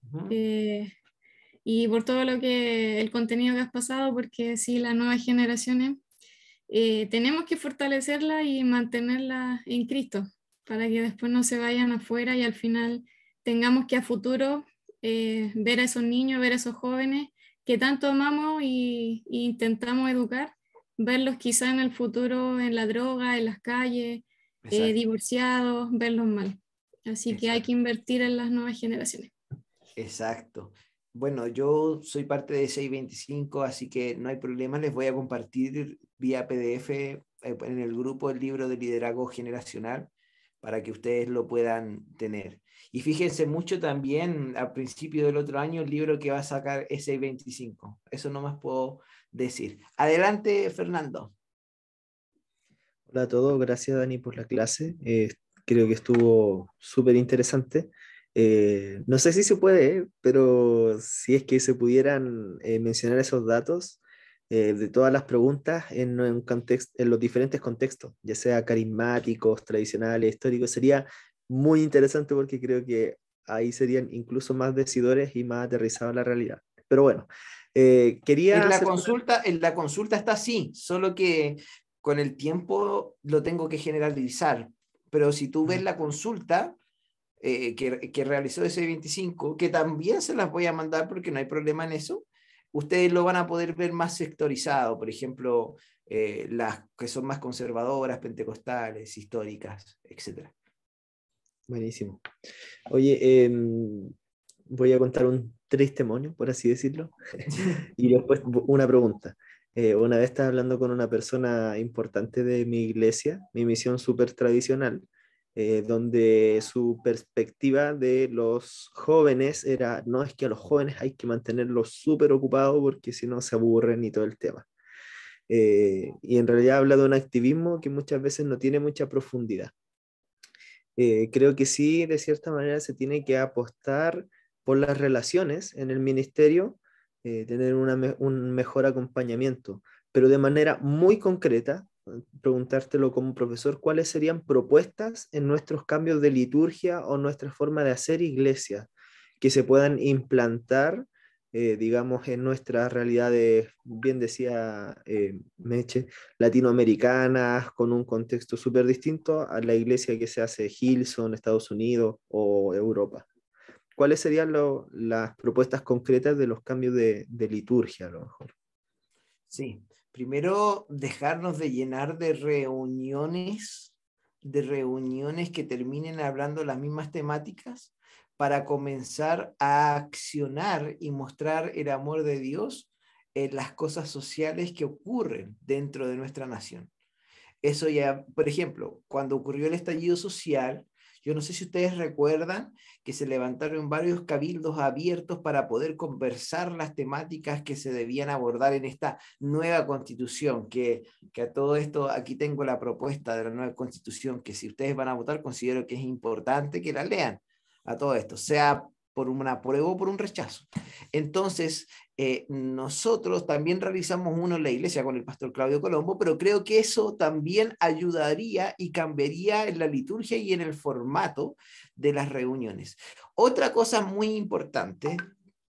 y por todo el contenido que has pasado, porque sí, las nuevas generaciones tenemos que fortalecerla y mantenerla en Cristo, para que después no se vayan afuera y al final tengamos que a futuro ver a esos niños, ver a esos jóvenes que tanto amamos y intentamos educar, verlos quizá en el futuro en la droga, en las calles, divorciados, verlos mal. Así que hay que invertir en las nuevas generaciones. Exacto. Bueno, yo soy parte de 625, así que no hay problema. Les voy a compartir vía PDF en el grupo el libro de liderazgo generacional para que ustedes lo puedan tener. Y fíjense mucho también al principio del otro año el libro que va a sacar es 625. Eso no más puedo decir. Adelante, Fernando. Hola a todos, gracias Dani por la clase. Creo que estuvo súper interesante. No sé si se puede, pero si es que se pudieran mencionar esos datos de todas las preguntas en los diferentes contextos, ya sea carismáticos, tradicionales, históricos, sería muy interesante porque creo que ahí serían incluso más decidores y más aterrizados en la realidad. Pero bueno, quería... En la consulta está así, solo que con el tiempo lo tengo que generalizar. Pero si tú ves la consulta que realizó ese 25, que también se las voy a mandar porque no hay problema en eso, ustedes lo van a poder ver más sectorizado, por ejemplo, las que son más conservadoras, pentecostales, históricas, etc. Buenísimo. Oye, voy a contar un testimonio, por así decirlo, y después una pregunta. Una vez estaba hablando con una persona importante de mi iglesia, mi misión súper tradicional, donde su perspectiva de los jóvenes era, no, es que a los jóvenes hay que mantenerlos súper ocupados porque si no se aburren y todo el tema. Y en realidad habla de un activismo que muchas veces no tiene mucha profundidad. Creo que sí, de cierta manera se tiene que apostar por las relaciones en el ministerio, tener un mejor acompañamiento, pero de manera muy concreta, preguntártelo como profesor, ¿cuáles serían propuestas en nuestros cambios de liturgia o nuestra forma de hacer iglesia que se puedan implantar, digamos, en nuestras realidades, bien decía Meche, latinoamericanas, con un contexto súper distinto a la iglesia que se hace Hillsong, Estados Unidos o Europa. ¿Cuáles serían las propuestas concretas de los cambios de liturgia, a lo mejor? Sí, primero dejarnos de llenar de reuniones que terminen hablando las mismas temáticas, para comenzar a accionar y mostrar el amor de Dios en las cosas sociales que ocurren dentro de nuestra nación. Eso ya, por ejemplo, cuando ocurrió el estallido social, yo no sé si ustedes recuerdan que se levantaron varios cabildos abiertos para poder conversar las temáticas que se debían abordar en esta nueva constitución, que a todo esto, aquí tengo la propuesta de la nueva constitución, que si ustedes van a votar, considero que es importante que la lean a todo esto, sea por un apruebo o por un rechazo. Entonces, nosotros también realizamos uno en la iglesia con el pastor Claudio Colombo, pero creo que eso también ayudaría y cambiaría en la liturgia y en el formato de las reuniones. Otra cosa muy importante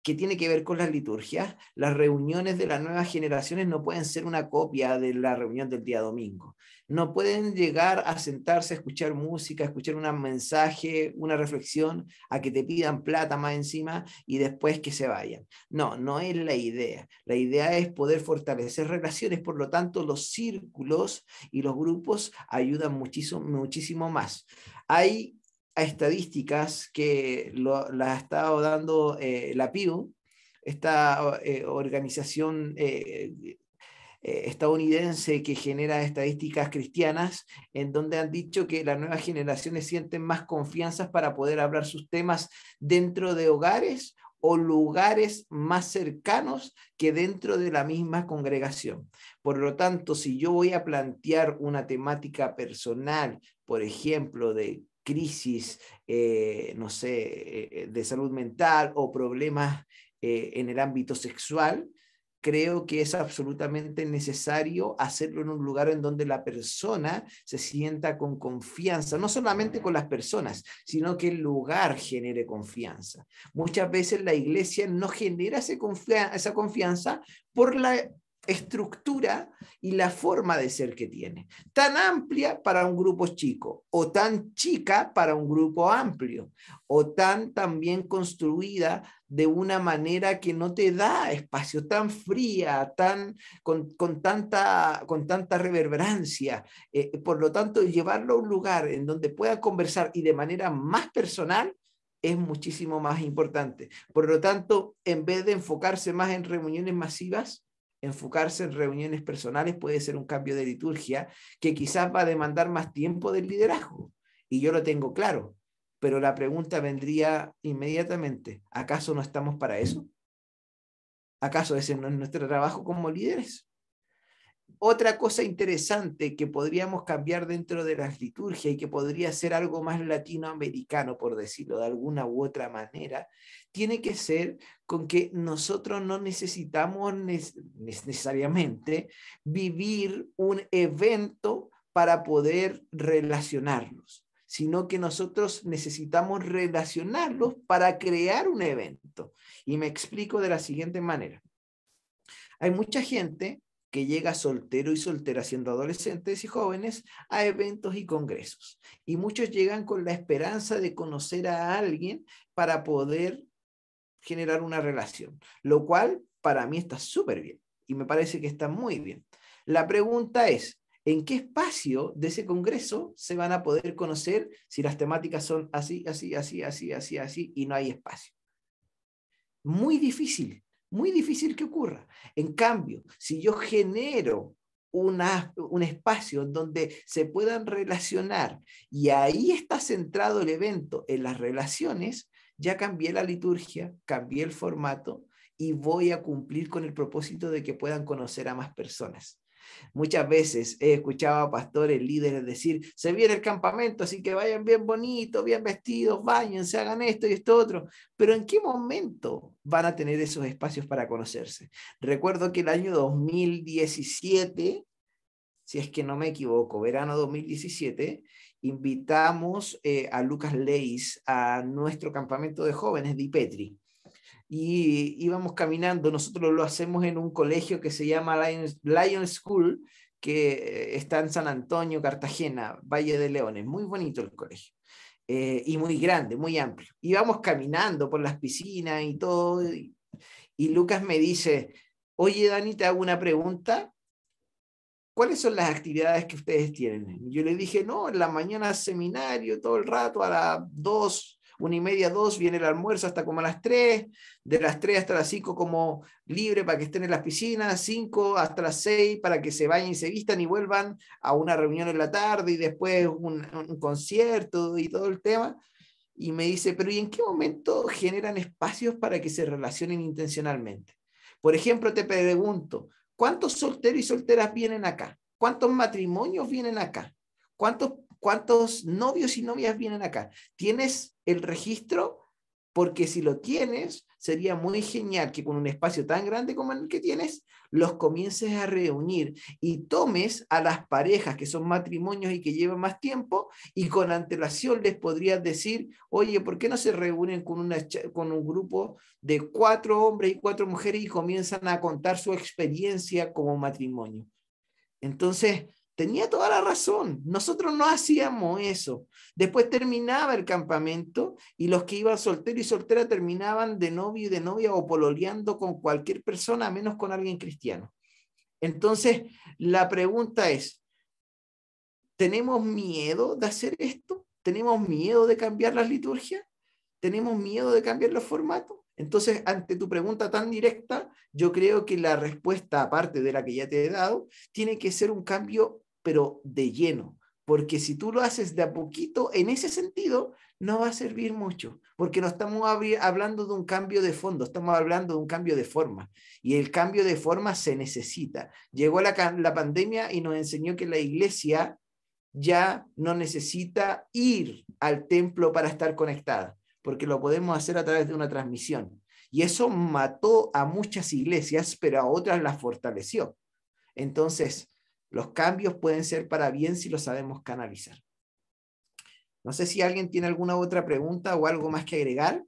que tiene que ver con las liturgias, las reuniones de las nuevas generaciones no pueden ser una copia de la reunión del día domingo. No pueden llegar a sentarse a escuchar música, a escuchar un mensaje, una reflexión, a que te pidan plata más encima y después que se vayan. No, no es la idea. La idea es poder fortalecer relaciones, por lo tanto los círculos y los grupos ayudan muchísimo, muchísimo más. Hay estadísticas que las ha estado dando la PIU, esta organización estadounidense que genera estadísticas cristianas, en donde han dicho que las nuevas generaciones sienten más confianza para poder hablar sus temas dentro de hogares o lugares más cercanos que dentro de la misma congregación. Por lo tanto, si yo voy a plantear una temática personal, por ejemplo, de crisis, no sé, de salud mental o problemas en el ámbito sexual, creo que es absolutamente necesario hacerlo en un lugar en donde la persona se sienta con confianza, no solamente con las personas, sino que el lugar genere confianza. Muchas veces la iglesia no genera esa confianza por la estructura y la forma de ser que tiene, tan amplia para un grupo chico o tan chica para un grupo amplio, o tan también construida de una manera que no te da espacio, tan fría, con tanta reverberancia. Por lo tanto, llevarlo a un lugar en donde pueda conversar y de manera más personal es muchísimo más importante. Por lo tanto, en vez de enfocarse más en reuniones masivas, enfocarse en reuniones personales puede ser un cambio de liturgia que quizás va a demandar más tiempo del liderazgo. Y yo lo tengo claro, pero la pregunta vendría inmediatamente: ¿acaso no estamos para eso? ¿Acaso ese no es nuestro trabajo como líderes? Otra cosa interesante que podríamos cambiar dentro de las liturgias y que podría ser algo más latinoamericano, por decirlo de alguna u otra manera, tiene que ser con que nosotros no necesitamos necesariamente vivir un evento para poder relacionarnos, sino que nosotros necesitamos relacionarlos para crear un evento. Y me explico de la siguiente manera. Hay mucha gente que llega soltero y soltera, siendo adolescentes y jóvenes, a eventos y congresos. Y muchos llegan con la esperanza de conocer a alguien para poder generar una relación, lo cual para mí está súper bien y me parece que está muy bien. La pregunta es: ¿en qué espacio de ese congreso se van a poder conocer si las temáticas son así, así, así, así, así, así y no hay espacio? Muy difícil que ocurra. En cambio, si yo genero un espacio en donde se puedan relacionar y ahí está centrado el evento en las relaciones, ya cambié la liturgia, cambié el formato y voy a cumplir con el propósito de que puedan conocer a más personas. Muchas veces he escuchado a pastores, líderes decir: se viene el campamento, así que vayan bien bonitos, bien vestidos, báñense, hagan esto y esto otro. Pero ¿en qué momento van a tener esos espacios para conocerse? Recuerdo que el año 2017 si es que no me equivoco, verano 2017, invitamos a Lucas Leis a nuestro campamento de jóvenes de IPETRI. Y íbamos caminando, nosotros lo hacemos en un colegio que se llama Lion School, que está en San Antonio, Cartagena, Valle de Leones. Muy bonito el colegio. Y muy grande, muy amplio. Íbamos caminando por las piscinas y todo, y Lucas me dice, oye Dani, te hago una pregunta. ¿Cuáles son las actividades que ustedes tienen? Y yo le dije, no, en la mañana seminario, todo el rato, a las 2, 1:30, 2, viene el almuerzo hasta como a las 3, de las 3 hasta las 5 como libre para que estén en las piscinas, 5 hasta las 6 para que se vayan y se vistan y vuelvan a una reunión en la tarde y después un concierto y todo el tema. Y me dice, pero ¿y en qué momento generan espacios para que se relacionen intencionalmente? Por ejemplo, te pregunto, ¿cuántos solteros y solteras vienen acá? ¿Cuántos matrimonios vienen acá? ¿Cuántos novios y novias vienen acá? ¿Tienes el registro? Porque si lo tienes, sería muy genial que con un espacio tan grande como el que tienes, los comiences a reunir y tomes a las parejas que son matrimonios y que llevan más tiempo y con antelación les podrías decir, oye, ¿por qué no se reúnen con un grupo de 4 hombres y 4 mujeres y comienzan a contar su experiencia como matrimonio? Entonces, tenía toda la razón. Nosotros no hacíamos eso. Después terminaba el campamento y los que iban solteros y solteras terminaban de novio y de novia o pololeando con cualquier persona, menos con alguien cristiano. Entonces, la pregunta es, ¿tenemos miedo de hacer esto? ¿Tenemos miedo de cambiar las liturgias? ¿Tenemos miedo de cambiar los formatos? Entonces, ante tu pregunta tan directa, yo creo que la respuesta, aparte de la que ya te he dado, tiene que ser un cambio, pero de lleno. Porque si tú lo haces de a poquito, en ese sentido, no va a servir mucho. Porque no estamos hablando de un cambio de fondo, estamos hablando de un cambio de forma. Y el cambio de forma se necesita. Llegó la pandemia y nos enseñó que la iglesia ya no necesita ir al templo para estar conectada, porque lo podemos hacer a través de una transmisión. Y eso mató a muchas iglesias, pero a otras las fortaleció. Entonces, los cambios pueden ser para bien si lo sabemos canalizar. No sé si alguien tiene alguna otra pregunta o algo más que agregar.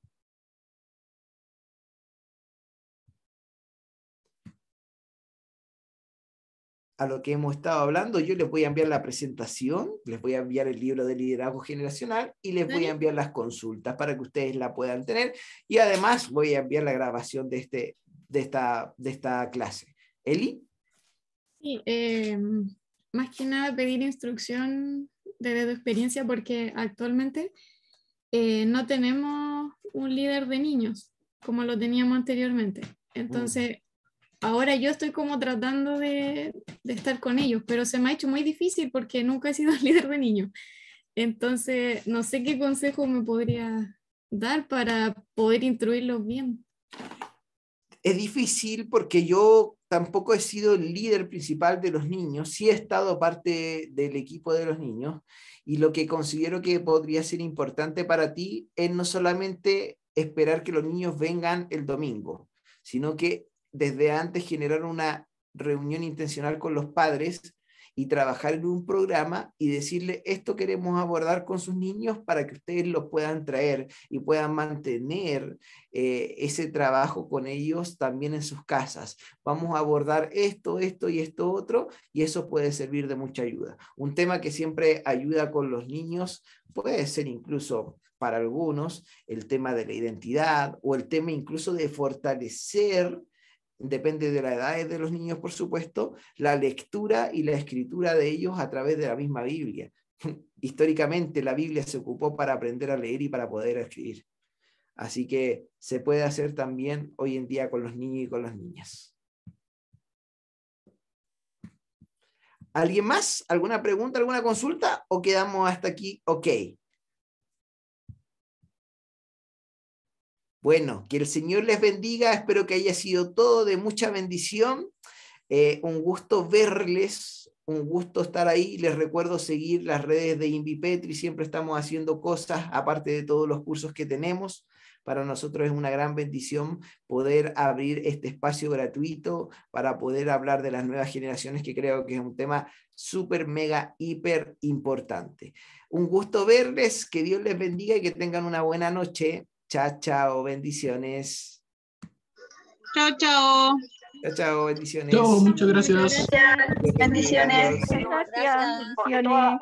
A lo que hemos estado hablando, yo les voy a enviar la presentación, les voy a enviar el libro de liderazgo generacional y les voy a enviar las consultas para que ustedes la puedan tener y además voy a enviar la grabación de esta clase. ¿Eli? Sí, más que nada pedir instrucción desde tu experiencia porque actualmente no tenemos un líder de niños como lo teníamos anteriormente. Entonces, ahora yo estoy como tratando de estar con ellos, pero se me ha hecho muy difícil porque nunca he sido líder de niños. Entonces, no sé qué consejo me podría dar para poder instruirlos bien. Es difícil porque yo tampoco he sido el líder principal de los niños, sí he estado parte del equipo de los niños y lo que considero que podría ser importante para ti es no solamente esperar que los niños vengan el domingo, sino que desde antes generar una reunión intencional con los padres y trabajar en un programa y decirle esto queremos abordar con sus niños para que ustedes los puedan traer y puedan mantener ese trabajo con ellos también en sus casas. Vamos a abordar esto y esto otro y eso puede servir de mucha ayuda. Un tema que siempre ayuda con los niños puede ser incluso para algunos el tema de la identidad o el tema incluso de fortalecer, depende de la edad de los niños, por supuesto, la lectura y la escritura de ellos a través de la misma Biblia. Históricamente la Biblia se ocupó para aprender a leer y para poder escribir. Así que se puede hacer también hoy en día con los niños y con las niñas. ¿Alguien más? ¿Alguna pregunta, alguna consulta? ¿O quedamos hasta aquí? Ok. Bueno, que el Señor les bendiga, espero que haya sido todo de mucha bendición. Un gusto verles un gusto estar ahí. Les recuerdo seguir las redes de Invipetri, siempre estamos haciendo cosas aparte de todos los cursos que tenemos. Para nosotros es una gran bendición poder abrir este espacio gratuito para poder hablar de las nuevas generaciones, que creo que es un tema súper, mega, hiper importante. Un gusto verles, que Dios les bendiga y que tengan una buena noche. Chao, chao, bendiciones. Chao, chao. Chao, chao, bendiciones. Chao, muchas gracias. Bendiciones. Adiós. Gracias. Gracias. Bendiciones.